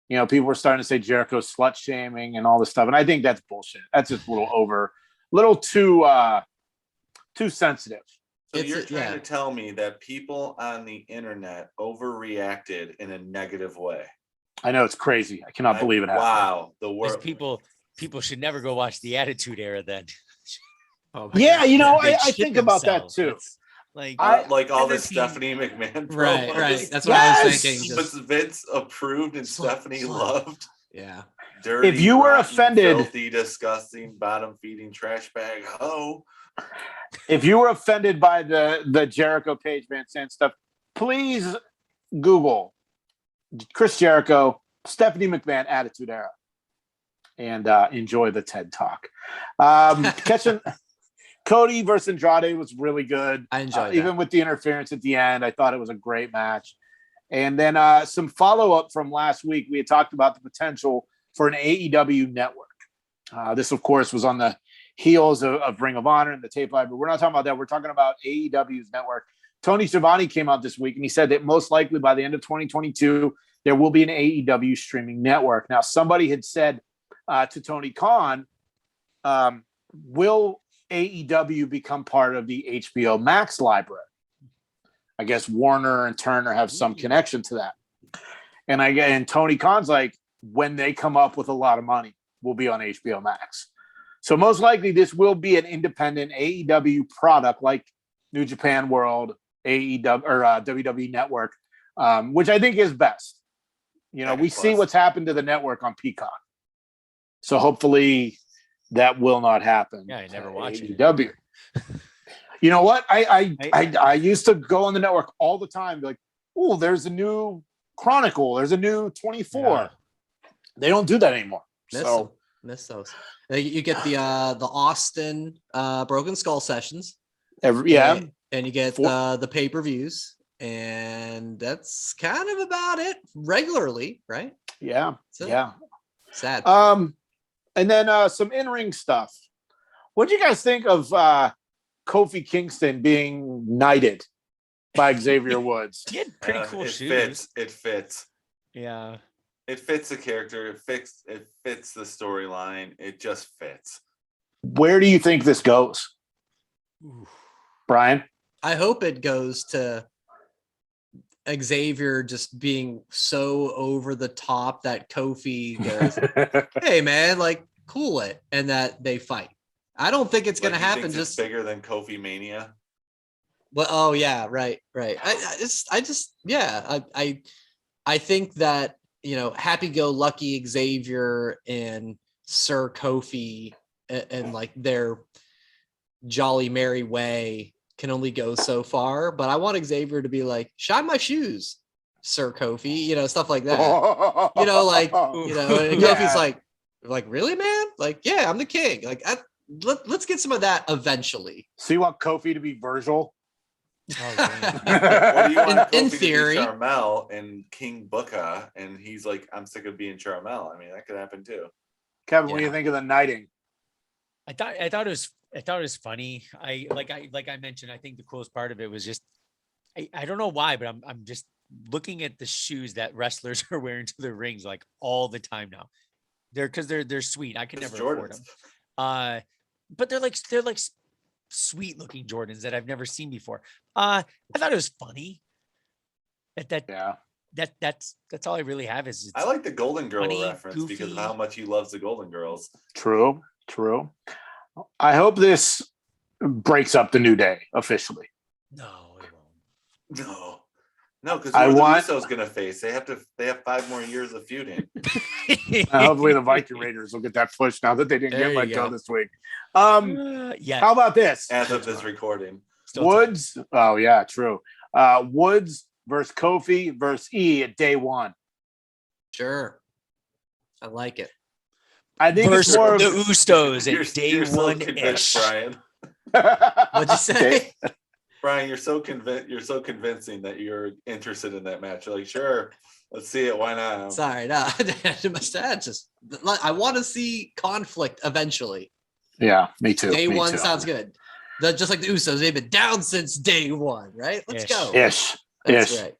people were starting to say Jericho slut shaming and all this stuff. And I think that's bullshit. That's just a little too sensitive. So you're trying to tell me that people on the internet overreacted in a negative way. I know, it's crazy. I cannot believe it happened. Wow, the world. People should never go watch the Attitude Era then. I think about that too. Like all the Stephanie McMahon promos. Right. That's what I was thinking. Was Vince approved and Stephanie loved? Yeah. Dirty, if you were rotten, offended, filthy, disgusting, bottom feeding trash bag. If you were offended by the Jericho Paige Van Zandt stuff, please Google Chris Jericho, Stephanie McMahon Attitude Era, and enjoy the TED Talk. Catching Cody versus Andrade was really good. I enjoyed even with the interference at the end. I thought it was a great match. And then some follow-up from last week. We had talked about the potential for an AEW network. This, of course, was on the heels of Ring of Honor and the tape live, but we're not talking about that. We're talking about AEW's network. Tony Schiavone came out this week and he said that most likely by the end of 2022, there will be an AEW streaming network. Now, somebody had said to Tony Khan, will AEW become part of the HBO Max library? I guess Warner and Turner have some connection to that. And Tony Khan's like, when they come up with a lot of money, we'll be on HBO Max. So most likely this will be an independent AEW product like New Japan World, AEW or WWE Network, which I think is best. You know, Package we see Plus. what's happened to the network on Peacock. So hopefully that will not happen. Yeah, I never watch it. AEW. You know what? I used to go on the network all the time, be like, oh, there's a new Chronicle, there's a new 24. Yeah. They don't do that anymore. Miss those. You get the Austin Broken Skull sessions. And you get the pay-per-views, and that's kind of about it regularly, right? Yeah. Sad. And then some in-ring stuff. What do you guys think of Kofi Kingston being knighted by Xavier Woods? He had pretty cool shoes. It fits. Yeah. It fits the character. It fits the storyline. It just fits. Where do you think this goes? Ooh. Brian? I hope it goes to Xavier just being so over the top that Kofi goes, hey man, like cool it, and that they fight. I don't think it's going to happen. Just bigger than Kofi Mania. Well, oh yeah, right. I think that, you know, happy-go-lucky Xavier and Sir Kofi and like their jolly merry way can only go so far. But I want Xavier to be like, shine my shoes, Sir Kofi, you know, stuff like that. You know, like, you know, and Kofi's like, really, man? Like, yeah, I'm the king. Like, let's get some of that eventually. So you want Kofi to be Virgil? Oh, damn. Or do you want In Kofi theory. to be Charmel and King Booker, and he's like, I'm sick of being Charmel. I mean, that could happen too. Kevin, what do you think of the knighting? I thought it was funny. I mentioned, I think the coolest part of it was just I don't know why, but I'm just looking at the shoes that wrestlers are wearing to the rings like all the time now. They're sweet. I can never afford them. But they're like sweet looking Jordans that I've never seen before. I thought it was funny. That's all I really have is I like the Golden Girl funny, reference goofy. because of how much he loves the Golden Girls. True. I hope this breaks up the New Day officially. No, it won't. No, because the Usos going to face. They have 5 more years of feuding. Hopefully the Viking Raiders will get that push now that they didn't There get you let go. go this week. Yeah. How about this? As of this recording. Still Woods. Oh yeah, true. Woods versus Kofi versus E at day 1. Sure. I like it. I think versus it's more the of Usos at day you're so 1 convinced, ish. Brian. What'd you say? Brian, you're so convincing that you're interested in that match. You're like, sure, let's see it. Why not? Sorry, no. I want to see conflict eventually. Yeah, me too. Day me 1 too. sounds good. Just like the Usos, they've been down since day 1, right? Let's Ish. go. Ish. That's Ish. right.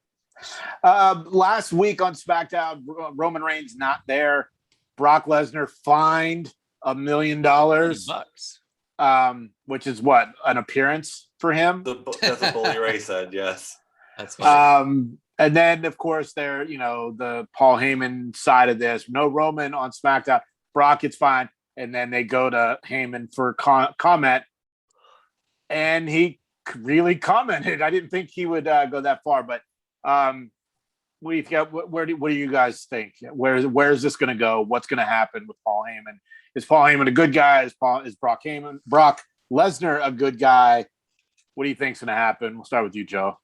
Last week on SmackDown, Roman Reigns not there. Brock Lesnar fined $1 million, $100. which is what, an appearance for him. That's what Bully Ray said. Yes. That's fine. And then of course there, you know, the Paul Heyman side of this. No Roman on SmackDown. Brock gets fined, and then they go to Heyman for comment, and he really commented. I didn't think he would go that far, but what do you guys think? Where is this going to go? What's going to happen with Paul Heyman? Is Paul Heyman a good guy? Is Brock Lesnar a good guy? What do you think's going to happen? We'll start with you, Joe.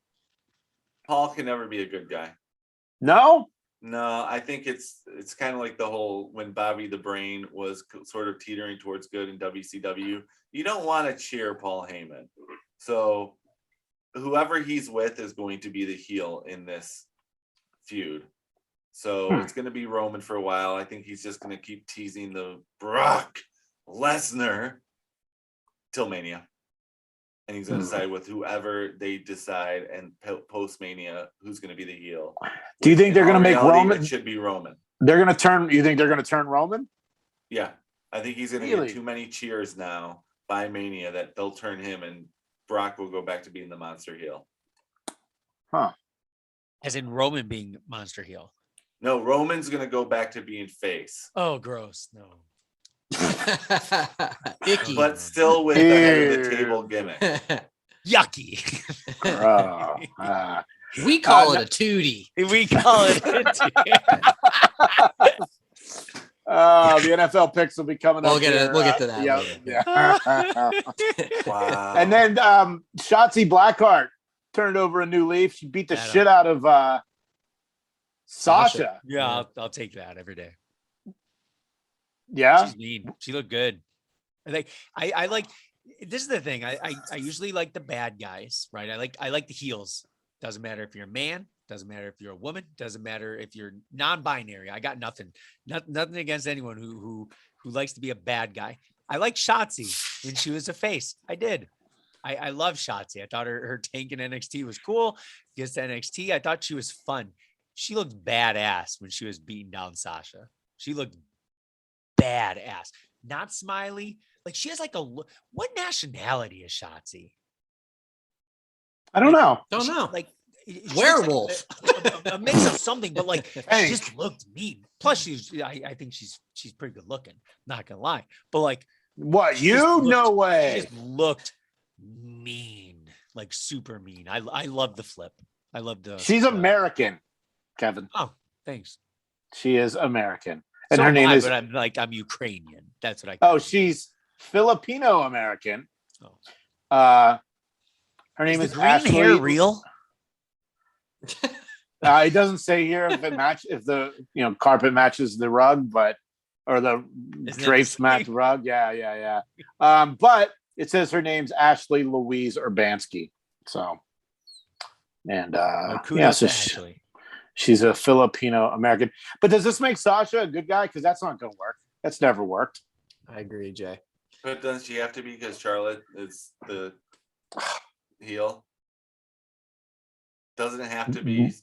Paul can never be a good guy. No, I think it's kind of like the whole when Bobby the Brain was sort of teetering towards good in WCW. You don't want to cheer Paul Heyman. So whoever he's with is going to be the heel in this feud. So it's going to be Roman for a while. I think he's just going to keep teasing the Brock Lesnar till Mania. And he's going to decide with whoever they decide, and post Mania, who's going to be the heel. do you think they're going to make Roman? It should be Roman. They're going to turn. You think they're going to turn Roman? Yeah, I think he's going to Really? get too many cheers now by Mania that they'll turn him, and Brock will go back to being the monster heel. Huh. As in Roman being monster heel. No, Roman's going to go back to being face, Oh, gross. No. Icky. but still with the head of the table gimmick. Yucky. We call it a tootie. We call it. The NFL picks will be coming up. We'll get to that later. Yeah. Wow. And then Shotzi Blackheart turned over a new leaf. She beat the shit out of Sasha. Yeah, I'll take that every day. Yeah. She's mean. She looked good. I like. This is the thing. I usually like the bad guys, right? I like the heels. Doesn't matter if you're a man. Doesn't matter if you're a woman. Doesn't matter if you're non-binary. I got nothing against anyone who likes to be a bad guy. I like Shotzi when she was a face. I did. I love Shotzi. I thought her tank in NXT was cool. Gets to NXT, I thought she was fun. She looked badass when she was beating down Sasha. She looked badass. Not smiley. Like she has like what nationality is Shotzi? I don't know. Don't know. Like werewolf. Like a mix of something, but like Hey. she just looked mean. Plus, I think she's pretty good looking. Not gonna lie, but like What? she just looked- No way. She just looked mean, like super mean. I love the flip. I love the. She's American, Kevin. Oh, thanks. She is American. And So her am name I, is. But I'm Ukrainian. That's what I. Oh, she's Filipino American. Oh. Her name the is green Ashley. hair real? It doesn't say here if the carpet matches the rug, or the Isn't drapes that the match same? the rug. Yeah. But it says her name's Ashley Louise Urbanski. So, and Kudos so to Ashley. she's a Filipino American. But does this make Sasha a good guy? Because that's not going to work. That's never worked. I agree, Jay. But doesn't she have to be because Charlotte is the heel? Doesn't it have to be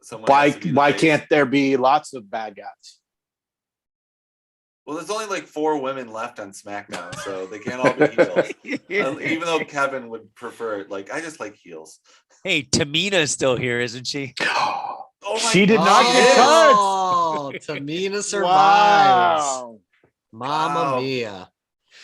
someone? Why has to be the why face? can't there be lots of bad guys? Well, there's only like 4 women left on SmackDown, so they can't all be heels. Even though Kevin would prefer it, like I just like heels. Hey, Tamina's still here, isn't she? Oh my She did not get touched. Oh, Tamina survives. Wow. Mamma Wow. mia.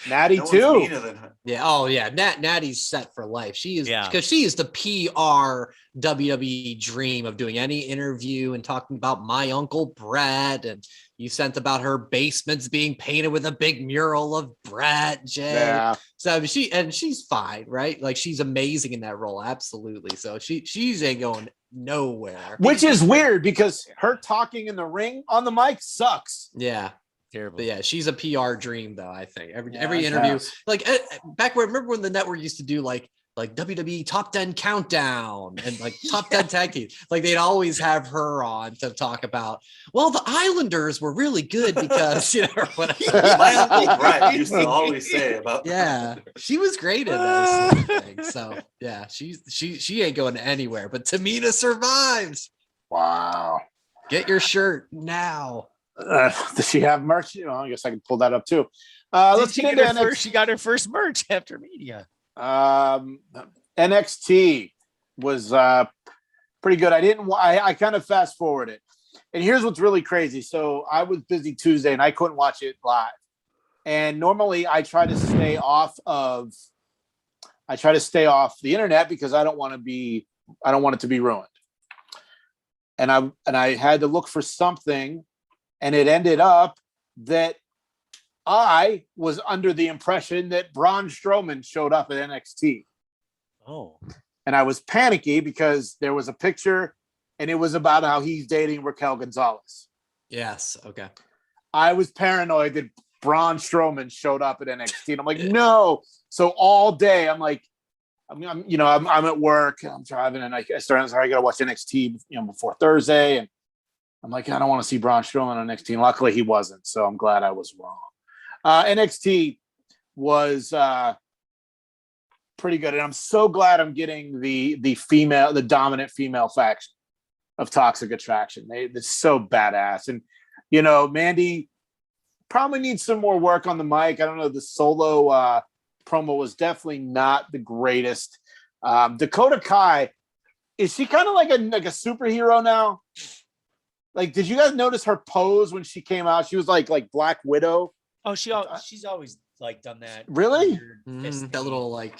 Natty No one's too. meaner than her. Yeah. Oh, yeah. Natty's set for life. She is Yeah. because she is the PR WWE dream of doing any interview and talking about my Uncle Brett. And you sent about her basements being painted with a big mural of Brett, Jay. Yeah. So she's fine, right? Like she's amazing in that role. Absolutely. So she's ain't going nowhere. Which is weird because her talking in the ring on the mic sucks. Yeah. Terrible. But yeah, she's a PR dream though, I think. Every Yeah, interview, yes. like back when, remember when the network used to do like WWE top 10 countdown and like top 10 tag teams, like they'd always have her on to talk about, well, the Islanders were really good because, or whatever. My Uncle Brett used to always say about Yeah, she was great in those things. So yeah, she ain't going anywhere, but Tamina survives. Wow. Get your shirt now. Does she have merch? I guess I can pull that up too. Let's She get got into her first. She got her first merch after Media. NXT was pretty good. I kind of fast forwarded, and here's what's really crazy. So I was busy Tuesday and I couldn't watch it live. And normally I try to stay off the internet because I don't want it to be ruined. And I had to look for something, and it ended up that I was under the impression that Braun Strowman showed up at NXT. Oh, And I was panicky because there was a picture and it was about how he's dating Raquel Gonzalez. Yes. Okay. I was paranoid that Braun Strowman showed up at NXT. And I'm like, no. So all day I'm like, I'm at work and I'm driving and I started, I got to watch NXT, before Thursday. And I'm like, I don't want to see Braun Strowman on NXT. And luckily he wasn't. So I'm glad I was wrong. NXT was pretty good. And I'm so glad I'm getting the dominant female faction of Toxic Attraction. They're so badass. And, Mandy probably needs some more work on the mic. I don't know. The solo promo was definitely not the greatest. Dakota Kai, is she kind of like a superhero now? Like, did you guys notice her pose when she came out? She was like Black Widow. oh, she's always like done that. Really? weird fist That thing little like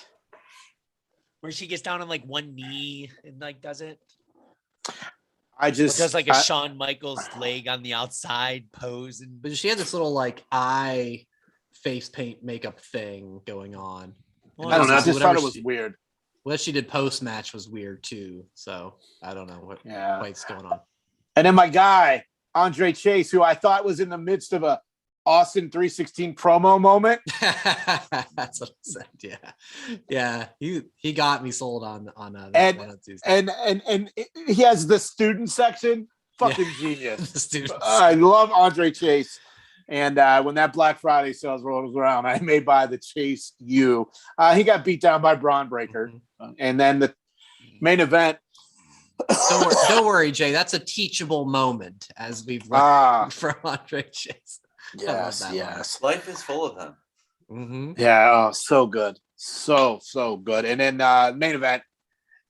where she gets down on like one knee and like does it. does like a Shawn Michaels leg on the outside pose, and But she had this little like eye face paint makeup thing going on. Well, I don't know. I Obviously, just thought it whatever was weird. What she did post match was weird too. So I don't know what quite's going on. And then my guy, Andre Chase, who I thought was in the midst of a Austin 316 promo moment. That's what I said. Yeah. He got me sold on that one on Tuesday. And he has the student section. Fucking genius. The students. I love Andre Chase. And when that Black Friday sales rolls around, I may buy the Chase U. He got beat down by Braun Breaker. And then the main event. Don't worry, Jay. That's a teachable moment, as we've learned from Andre Chase. Yes. Life is full of them. Mm-hmm. Yeah, so good. So good. And then main event,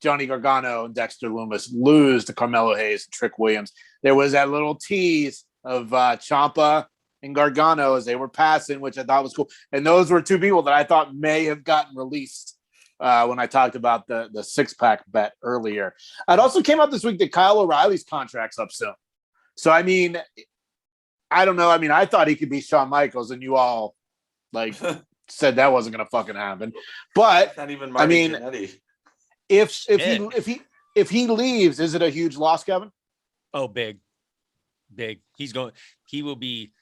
Johnny Gargano and Dexter Lumis lose to Carmelo Hayes and Trick Williams. There was that little tease of Ciampa and Gargano as they were passing, which I thought was cool. And those were two people that I thought may have gotten released when I talked about the six-pack bet earlier. It also came out this week that Kyle O'Reilly's contract's up soon. So, I mean, I don't know. I mean, I thought he could be Shawn Michaels, and you all like said that wasn't going to fucking happen. But not even Marty Jannetty. if he leaves, is it a huge loss, Kevin? Oh, big. He will be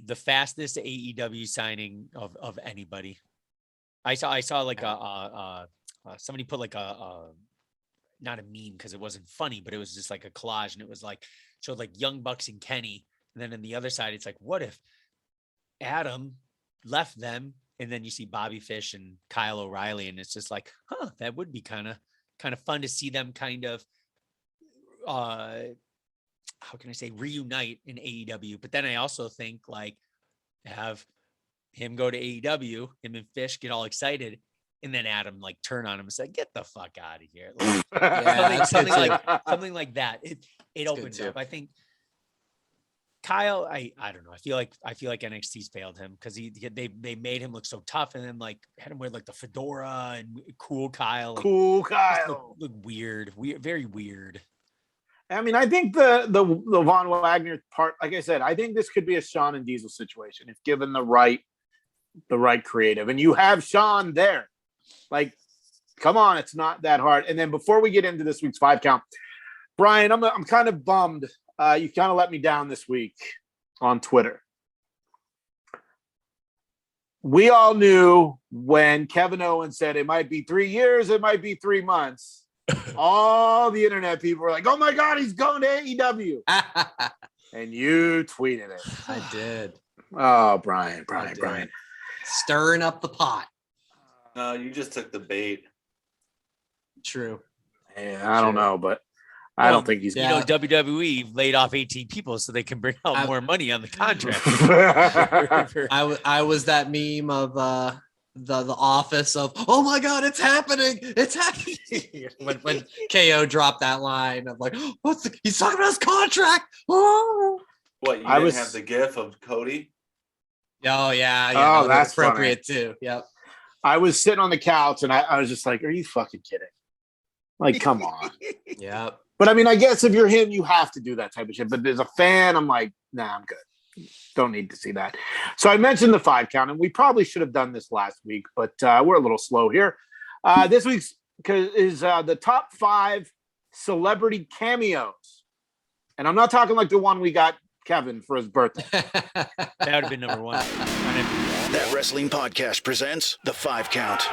the fastest AEW signing of anybody. I saw like somebody put like a not a meme because it wasn't funny, but it was just like a collage, and it was like showed like Young Bucks and Kenny, and then on the other side it's like, what if Adam left them, and then you see Bobby Fish and Kyle O'Reilly, and it's just like, that would be kind of fun to see them kind of how can I say, reunite in AEW. But then I also think like have him go to AEW, him and Fish get all excited, and then Adam like turn on him and say, "Get the fuck out of here!" Like, something like that. It opens up. I think Kyle. I don't know. I feel like NXT's failed him because they made him look so tough, and then like had him wear like the fedora and cool Kyle. Look weird, very weird. I mean, I think the Von Wagner part, like I said, I think this could be a Shawn and Diesel situation if given the right creative, and you have Shawn there. Like, come on, it's not that hard. And then before we get into this week's 5 count, Brian, I'm kind of bummed. You kind of let me down this week on Twitter. We all knew when Kevin Owens said it might be 3 years, it might be 3 months. All the internet people were like, "Oh my God, he's going to AEW." And you tweeted it. I did. Oh, Brian. Stirring up the pot. No, you just took the bait. True. Yeah, I don't know, but I don't think he's. You know, WWE laid off 18 people so they can bring out more money on the contract. I was that meme of the office of, "Oh my God, it's happening! It's happening!" when KO dropped that line of like, he's talking about his contract. Oh. What, you didn't have the gif of Cody? Oh yeah. Oh, that's appropriate funny. too. Yep. I was sitting on the couch and I was just like, "Are you fucking kidding? Like, come on." Yep. But I mean, I guess if you're him, you have to do that type of shit. But as a fan, I'm like, nah, I'm good. Don't need to see that. So I mentioned the 5 count, and we probably should have done this last week, but we're a little slow here. This week's is the top 5 celebrity cameos. And I'm not talking like the one we got Kevin for his birthday. That would have been number 1. That Wrestling Podcast presents the 5 count.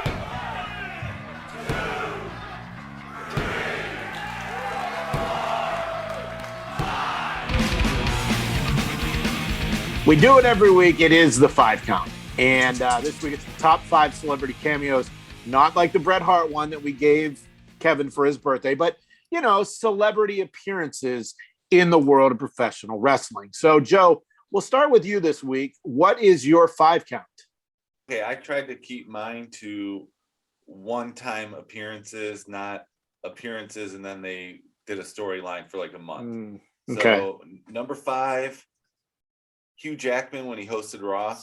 We do it every week. It is the 5 count. And this week it's the top 5 celebrity cameos, not like the Bret Hart one that we gave Kevin for his birthday, but, you know, celebrity appearances in the world of professional wrestling. So, Joe, we'll start with you this week. What is your 5 count? Okay, I tried to keep mine to one-time appearances, not appearances, and then they did a storyline for like a month. Okay. So, number 5, Hugh Jackman when he hosted Raw.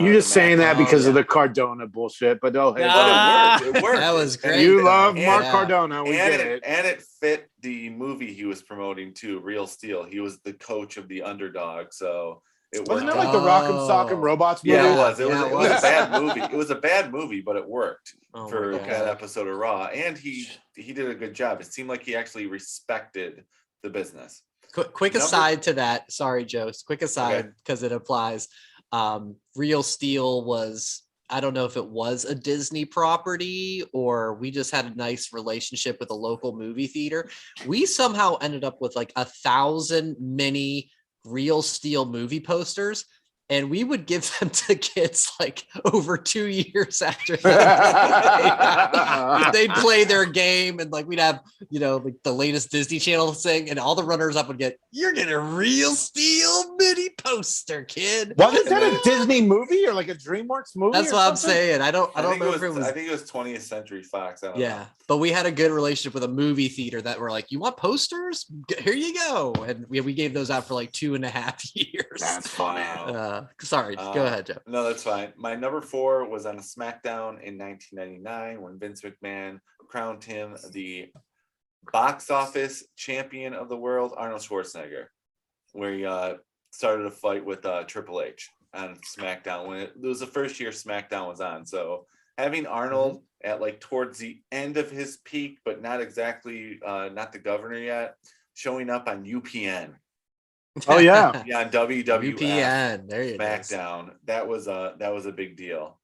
You're just saying that because of yeah. the Cardona bullshit, but oh, hey, Ah. But it worked. That was great. you love And- Mark yeah. Cardona. We and get it. And it fit the movie he was promoting too, Real Steel. He was the coach of the underdog, so it Wasn't worked. that like the Rock'em Sock'em Oh. Robots movie? Yeah, it was. It Yeah, was it a was. bad movie. It was a bad movie, but it worked Oh for my God. that episode of Raw. And he did a good job. It seemed like he actually respected the business. Quick Number- aside to that. Sorry, Joe. Quick aside because it applies. Real Steel was, I don't know if it was a Disney property or we just had a nice relationship with a local movie theater. We somehow ended up with like 1,000 mini Real Steel movie posters. And we would give them to kids like over 2 years after that. They'd play their game and like we'd have, like the latest Disney Channel thing, and all the runners up would get, "You're getting a Real Steel mini poster, kid." Wasn't that a Disney movie or like a DreamWorks movie? That's or what I'm something? saying. I don't know if it was. I think it was 20th Century Fox. I don't know. Yeah, but we had a good relationship with a movie theater that were like, "You want posters? Here you go." And we gave those out for like 2.5 years. That's funny. Sorry, go ahead, Joe. No, that's fine. My number 4 was on a SmackDown in 1999 when Vince McMahon crowned him the box office champion of the world, Arnold Schwarzenegger, where he started a fight with Triple H on SmackDown when it was the first year SmackDown was on. So having Arnold at like towards the end of his peak, but not exactly, not the governor yet, showing up on UPN. Oh yeah. Yeah, on WWF UPN. There you go. SmackDown. That was a big deal.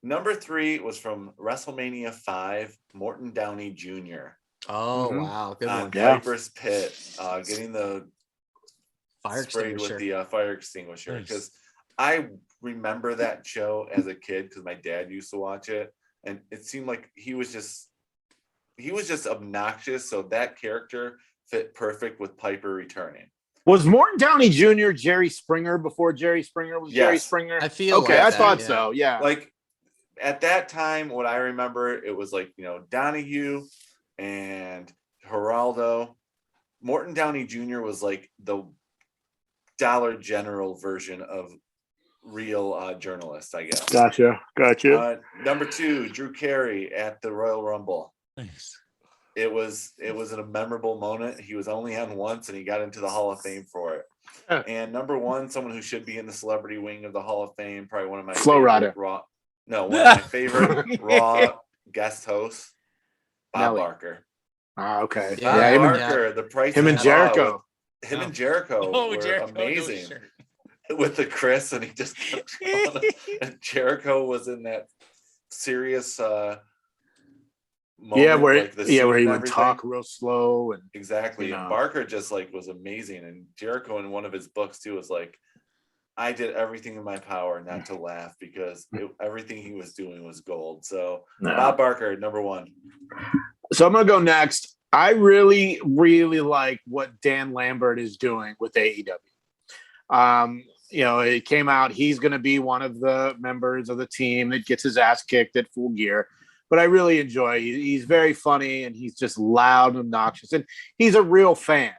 Number 3 was from WrestleMania 5, Morton Downey Jr. Oh Mhm. wow, good on one. Yeah. Piper's Pit, getting the Fire sprayed extinguisher. with the fire extinguisher. Nice. Because I remember that show as a kid because my dad used to watch it, and it seemed like he was just obnoxious. So that character fit perfect with Piper returning. Was Morton Downey Jr. Jerry Springer before Jerry Springer was Jerry Yes. Springer? I feel Okay, like I that, thought yeah. so. Yeah. Like at that time, what I remember, it was like, Donahue and Geraldo. Morton Downey Jr. was like the Dollar General version of real journalist, I guess. Gotcha. Number 2, Drew Carey at the Royal Rumble. Nice. It was a memorable moment. He was only on once and he got into the Hall of Fame for it. And number 1, someone who should be in the celebrity wing of the Hall of Fame, probably one of my Flo favorite Rida. one of my favorite Raw guest hosts, Bob Nelly. Barker. Okay. Bob Yeah, him and- Barker, the price him of and Raw Jericho. Him and Jericho were Jericho, no amazing shirt. with the Chris, and he just kept calling him. And Jericho was in that serious moment, where like the suit where he and would everything. talk real slow and Exactly. you And know. Barker just like was amazing. And Jericho in one of his books too was like, I did everything in my power not to laugh because everything he was doing was gold. So No. Bob Barker, number 1. So I'm gonna go next. I really, really like what Dan Lambert is doing with AEW. It came out he's gonna be one of the members of the team that gets his ass kicked at Full Gear. But I really enjoy. He's very funny and he's just loud and obnoxious, and he's a real fan.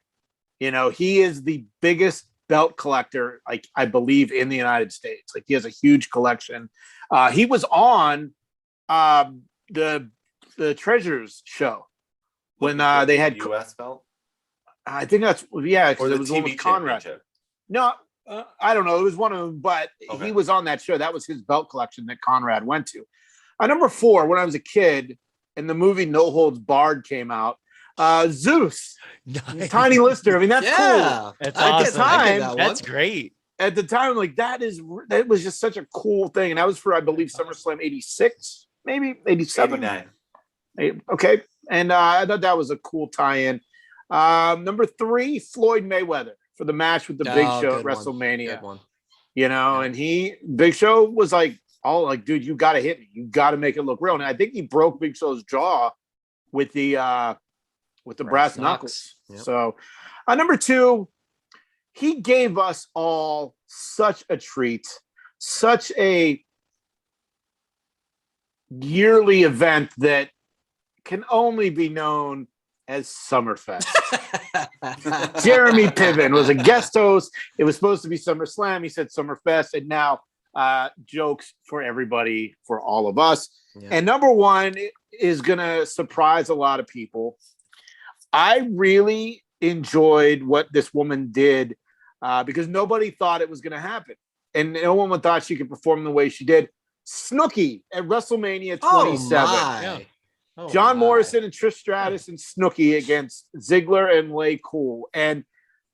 He is the biggest belt collector, like I believe, in the United States. Like he has a huge collection. He was on the Treasures show when they had. US belt I think that's because or the it was one TV with Conrad. championship. No, I don't know. It was one of them, but Okay. he was on that show. That was his belt collection that Conrad went to. Number 4, when I was a kid and the movie No Holds Barred came out, Zeus, Nice. Tiny Lister. I mean, that's cool. Yeah, That's I awesome. get that one. That's great. At the time, like that was just such a cool thing. And that was for, I believe, SummerSlam 86, maybe 87. 89. Okay. And I thought that was a cool tie-in. Number 3, Floyd Mayweather for the match with the Big Oh, Show at good one. WrestleMania. Good one. And Big Show was like, dude, you got to hit me. You got to make it look real. And I think he broke Big Show's jaw with the brass knuckles. Yep. So, number 2, he gave us all such a treat, such a yearly event that can only be known as Summerfest. Jeremy Piven was a guest host. It was supposed to be SummerSlam. He said Summerfest, and now jokes for everybody, for all of us. Yeah. And number one is going to surprise a lot of people. I really enjoyed what this woman did because nobody thought it was going to happen. And no one thought she could perform the way she did. Snooki at WrestleMania 27. Oh, my. John Morrison and Trish Stratus and Snooki against Ziggler and Lay Cool. And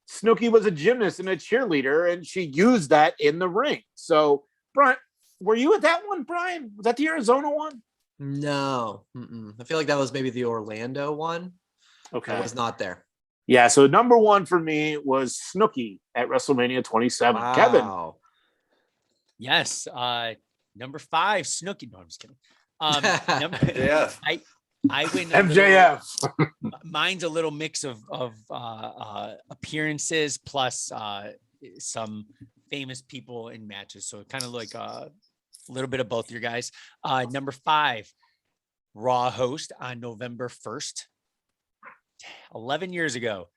Snooki was a gymnast and a cheerleader, and she used that in the ring. So, Brian, were you at that one, Brian? Was that the Arizona one? No. Mm-mm. I feel like that was maybe the Orlando one. Okay. I was not there. Yeah, so number one for me was Snooki at WrestleMania 27. Wow. Kevin. Yes. Number 5, Snooki. No, I'm just kidding. Yeah. I went MJF. Mine's a little mix of appearances plus some famous people in matches. So kind of like a little bit of both your guys. Number 5, Raw host on November 1st, 11 years ago,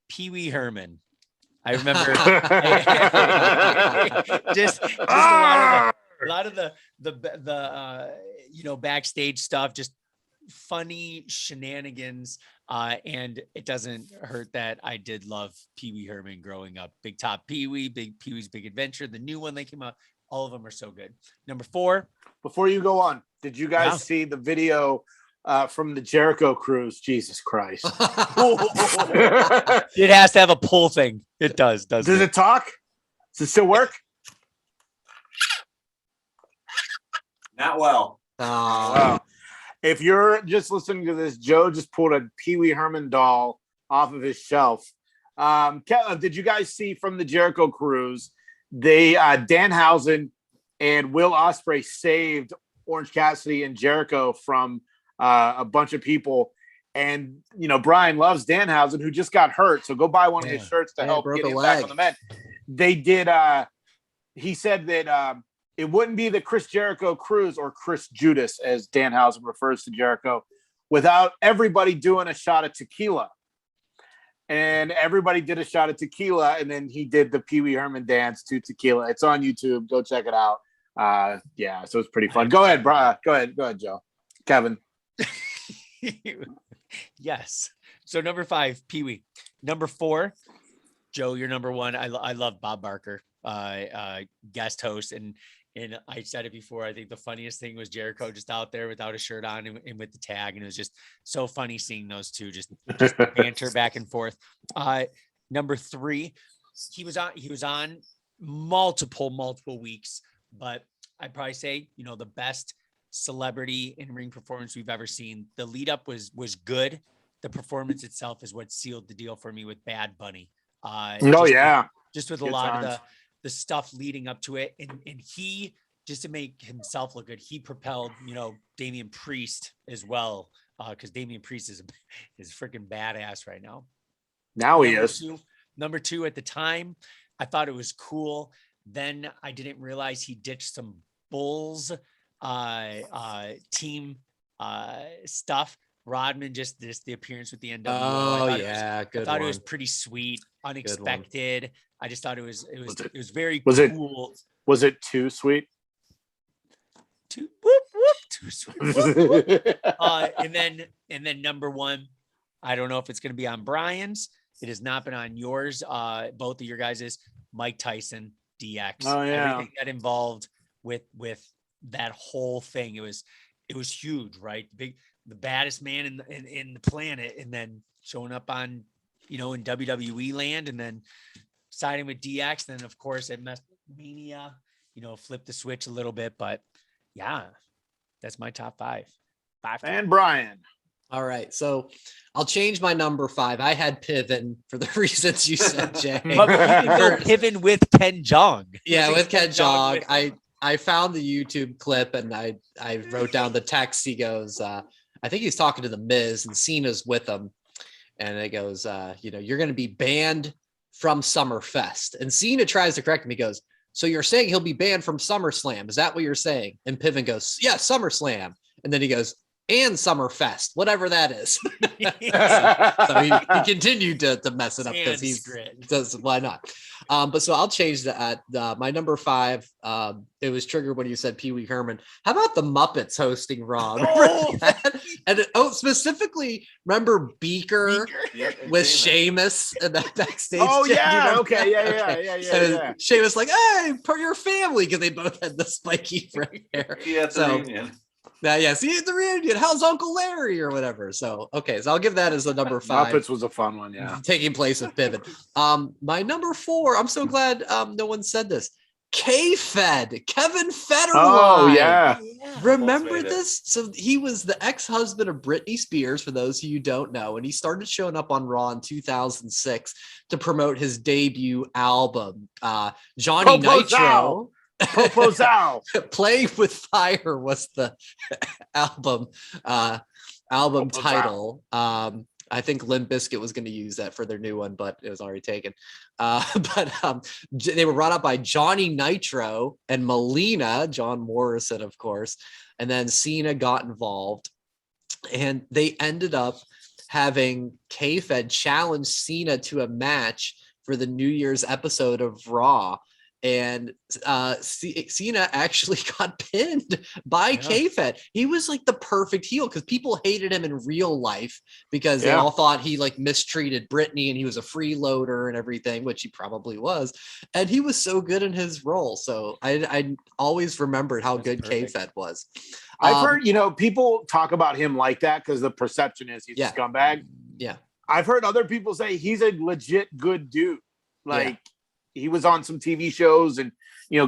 Pee Wee Herman. I remember just a lot of the backstage stuff, just funny shenanigans. And it doesn't hurt that I did love Pee Wee Herman growing up. Big Top Pee Wee, Big Pee Wee's Big Adventure, the new one that came out. All of them are so good. Number 4. Before you go on, did you guys see the video from the Jericho cruise? Jesus Christ. It has to have a pull thing. It does, doesn't Does it talk? Does it still work? Not well. Wow. If you're just listening to this, Joe just pulled a Pee Wee Herman doll off of his shelf. Did you guys see from the Jericho cruise, they Danhausen and Will Ospreay saved Orange Cassidy and Jericho from a bunch of people. And, Brian loves Danhausen, who just got hurt. So go buy one of his shirts to help get him back on the men. They did. He said that it wouldn't be the Chris Jericho cruise, or Chris Judas, as Danhausen refers to Jericho, without everybody doing a shot of tequila. And everybody did a shot of tequila, and then he did the Pee Wee Herman dance to tequila. It's on YouTube. Go check it out. So it's pretty fun. Go ahead, bro. Go ahead, Joe. Kevin. Yes. So number 5, Pee Wee. Number 4, Joe, you're number 1. I love Bob Barker, guest host, and I said it before. I think the funniest thing was Jericho just out there without a shirt on and with the tag, and it was just so funny seeing those two just banter back and forth. Number 3, he was on multiple weeks, but I'd probably say the best celebrity in ring performance we've ever seen. The lead up was good. The performance itself is what sealed the deal for me with Bad Bunny. Just with a lot of the stuff leading up to it, and he, just to make himself look good, he propelled Damian Priest as well, because Damian Priest is freaking badass right now. Now he is. Number 2 at the time, I thought it was cool. Then I didn't realize he ditched some Bulls team stuff. Rodman, just the appearance with the NWO. I thought it was pretty sweet, unexpected. I just thought it was very cool. Was it too sweet? Too sweet. Whoop, whoop. And then number 1, I don't know if it's going to be on Brian's. It has not been on yours. Both of your guys is Mike Tyson, DX. Oh yeah. Everything that involved with that whole thing. It was huge, right? The baddest man in the planet, and then showing up on, in WWE land, and then siding with DX. Then of course at Mania, flipped the switch a little bit, but yeah, that's my top 5. And Brian. All right, so I'll change my number 5. I had Piven for the reasons you said, Jay. But you can go Piven with Ken Jeong. Yeah, with Ken Jeong. I found the YouTube clip, and I wrote down the text. He goes, I think he's talking to the Miz, and Cena's with him, and it goes, you're going to be banned from Summerfest. And Cena tries to correct him. He goes, so you're saying he'll be banned from SummerSlam? Is that what you're saying? And Piven goes, yeah, SummerSlam. And then he goes, and Summerfest, whatever that is. So he continued to mess it up because he does. Why not? But so I'll change that. My number 5. It was triggered when you said Pee Wee Herman. How about the Muppets hosting Raw? And specifically, remember Beaker with Sheamus and that backstage? Oh yeah, okay, yeah. Sheamus like, hey, part of your family, because they both had the spiky red hair. Yeah, at the reunion. See at the reunion. How's Uncle Larry or whatever? So okay, so I'll give that as a number 5. Muppets was a fun one, yeah. Taking place at Piven. My number 4. I'm so glad no one said this. K-Fed, Kevin Federline. Oh yeah. Remember this? So he was the ex-husband of Britney Spears, for those of you who don't know, and he started showing up on Raw in 2006 to promote his debut album, Johnny Nitro. Proposal. Playing with Fire was the album title. I think Limp Bizkit was going to use that for their new one, but it was already taken. They were brought up by Johnny Nitro and Melina, John Morrison, of course, and then Cena got involved, and they ended up having K-Fed challenge Cena to a match for the New Year's episode of Raw. And Cena actually got pinned by K-Fed. He was like the perfect heel because people hated him in real life because they all thought he like mistreated Britney and he was a freeloader and everything, which he probably was. And he was so good in his role. So I always remembered how good K-Fed was. I've heard, people talk about him like that because the perception is he's a scumbag. Yeah. I've heard other people say he's a legit good dude. He was on some TV shows and,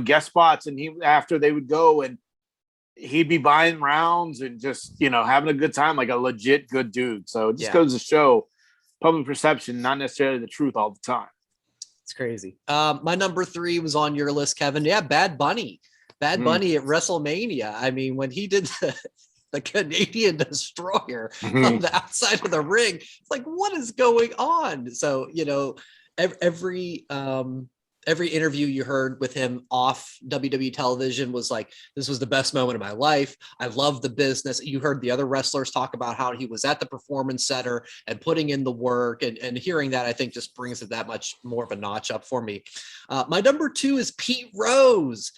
guest spots, and after they would go and he'd be buying rounds and just, having a good time, like a legit good dude. So it just goes to show public perception, not necessarily the truth all the time. It's crazy. My number 3 was on your list, Kevin. Yeah. Bad Bunny at WrestleMania. I mean, when he did the Canadian Destroyer on the outside of the ring, it's like, what is going on? So, every interview you heard with him off WWE television was like, this was the best moment of my life. I love the business. You heard the other wrestlers talk about how he was at the Performance Center and putting in the work, and hearing that, I think, just brings it that much more of a notch up for me. My number 2 is Pete Rose.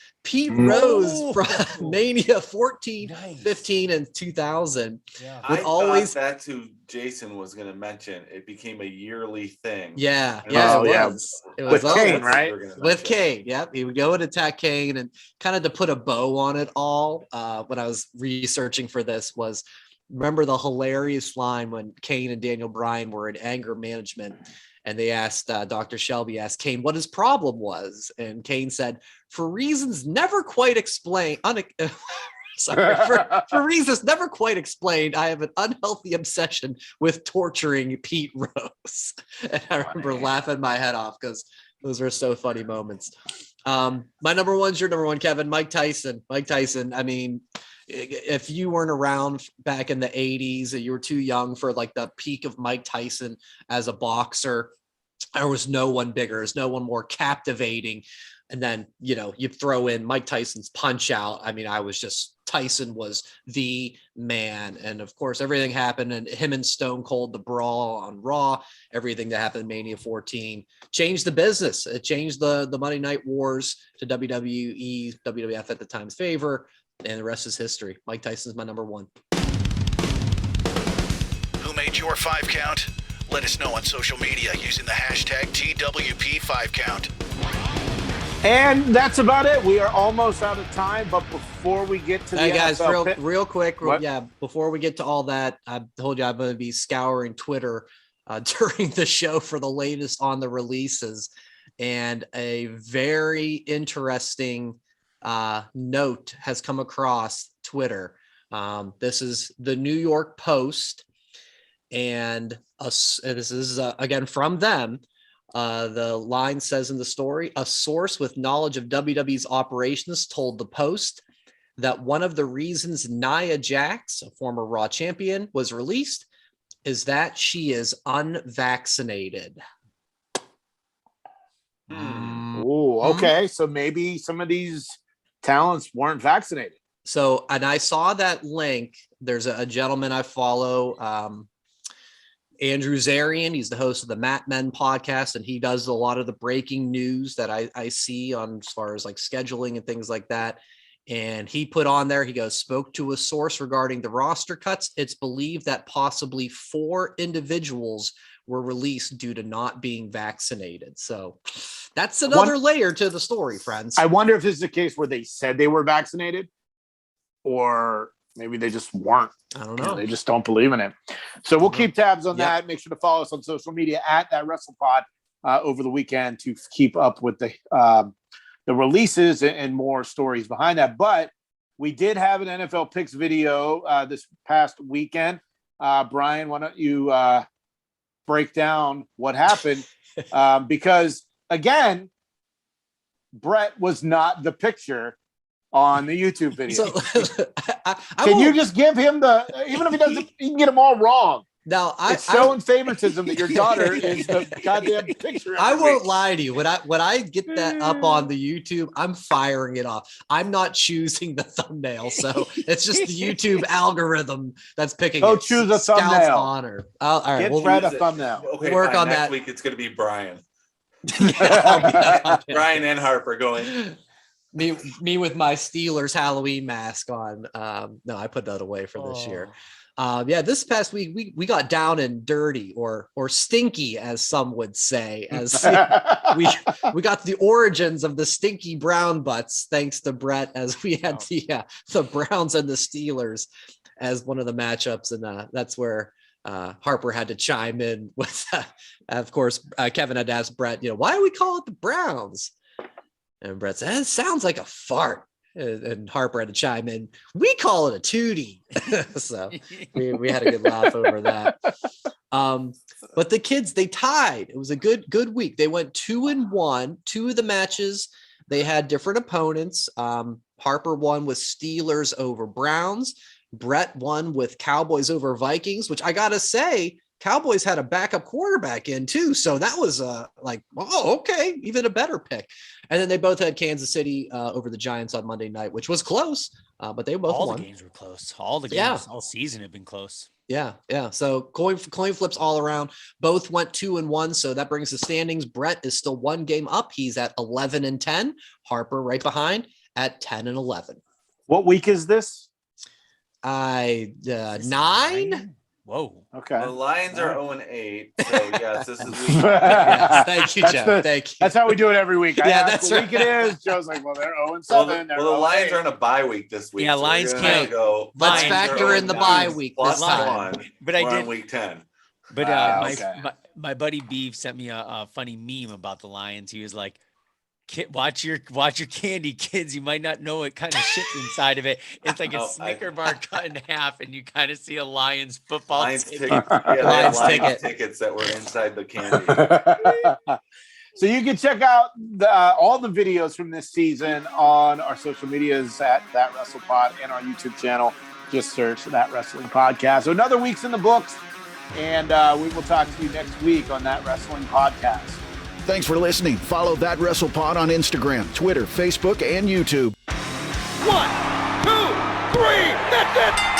Rose from Mania 14, 15, and 2000. Yeah. I thought that's who Jason was going to mention. It became a yearly thing. Yeah. It was with Kane, right? With Kane. Yep. He would go and attack Kane, and kind of to put a bow on it all, when I was researching for this was, remember the hilarious line when Kane and Daniel Bryan were in anger management, and they asked, Dr. Shelby asked Kane what his problem was. And Kane said, for reasons never quite explained, for reasons never quite explained, I have an unhealthy obsession with torturing Pete Rose. And I remember laughing my head off because those were so funny moments. My number 1's your number 1, Kevin. Mike Tyson. I mean, if you weren't around back in the 80s, you were too young for like the peak of Mike Tyson as a boxer. There was no one bigger. There's no one more captivating. And then, you throw in Mike Tyson's Punch Out. I mean, Tyson was the man. And of course, everything happened, and him and Stone Cold, the brawl on Raw, everything that happened in Mania 14 changed the business. It changed the Monday Night Wars to WWE, WWF at the time's favor. And the rest is history. Mike Tyson's my number 1. Who made your 5 count? Let us know on social media using the hashtag TWP5count. And that's about it. We are almost out of time, but before we get to the guys, NFL real quick, before we get to all that, I told you I'm going to be scouring Twitter during the show for the latest on the releases, and a very interesting note has come across Twitter. This is the New York Post, and this is again from them. The line says in the story, a source with knowledge of WWE's operations told the Post that one of the reasons Nia Jax, a former Raw champion, was released is that she is unvaccinated. Oh, okay. So maybe some of these talents weren't vaccinated. So, and I saw that link. There's a gentleman I follow, Andrew Zarian. He's the host of the Mat Men podcast, and he does a lot of the breaking news that I see on as far as like scheduling and things like that. And he put on there, he goes, spoke to a source regarding the roster cuts. It's believed that possibly 4 individuals were released due to not being vaccinated. So that's another layer to the story, friends. I wonder if this is a case where they said they were vaccinated, or maybe they just weren't. I don't know. They just don't believe in it. So we'll keep tabs on that. Make sure to follow us on social media at thatwrestlepod over the weekend to keep up with the releases and more stories behind that. But we did have an NFL picks video this past weekend. Brian, why don't you break down what happened? Because again, Brett was not the picture on the YouTube video. So, Can you just give him even if he doesn't, you can get them all wrong. Now, it's showing favoritism that your daughter is the goddamn picture. I won't lie to you. When I get that up on the YouTube, I'm firing it off. I'm not choosing the thumbnail, so it's just the YouTube algorithm that's picking. Go choose a thumbnail. Scout's honor. All right, we'll try a thumbnail. Okay, work on next that. Week it's going to be Brian. Yeah, Brian and Harper going. Me with my Steelers Halloween mask on. No, I put that away for this year. This past week we got down and dirty or stinky, as some would say, as we got the origins of the stinky brown butts thanks to Brett, as we had the Browns and the Steelers as one of the matchups, and that's where Harper had to chime in with of course Kevin had asked Brett, why do we call it the Browns? And Brett said, it sounds like a fart. And Harper had to chime in, we call it a tootie. So we had a good laugh over that. But the kids, they tied. It was a good week. They went 2-1. 2 of the matches, they had different opponents. Harper won with Steelers over Browns. Brett won with Cowboys over Vikings, which I got to say, Cowboys had a backup quarterback in too. So that was okay, even a better pick. And then they both had Kansas City over the Giants on Monday night, which was close, but they both won. All the games were close. All the games all season have been close. Yeah. So coin flips all around. Both went 2-1. So that brings the standings. Brett is still 1 game up. He's at 11-10. Harper right behind at 10-11. What week is this? 9. Whoa. Okay. The Lions are 0-8. So yes, this is week. Yes, thank you, Joe. Thank you. That's how we do it every week. That's what week it is. Joe's like, well, they're 0-7. Well, the Lions are on a bye week this week. Yeah, Lions can't go. Let's factor in the bye week plus this time. 1. But I We're did on week 10. But okay. my buddy Beef sent me a funny meme about the Lions. He was like, watch your candy, kids. You might not know what kind of shit inside of it. It's like a Snicker bar cut in half, and you kind of see a Lions football ticket. Lions tickets that were inside the candy. So you can check out all the videos from this season on our social medias at That Wrestle Pod and our YouTube channel. Just search That Wrestling Podcast. So another week's in the books, and we will talk to you next week on That Wrestling Podcast. Thanks for listening. Follow That Wrestle Pod on Instagram, Twitter, Facebook, and YouTube. 1, 2, 3, that's it!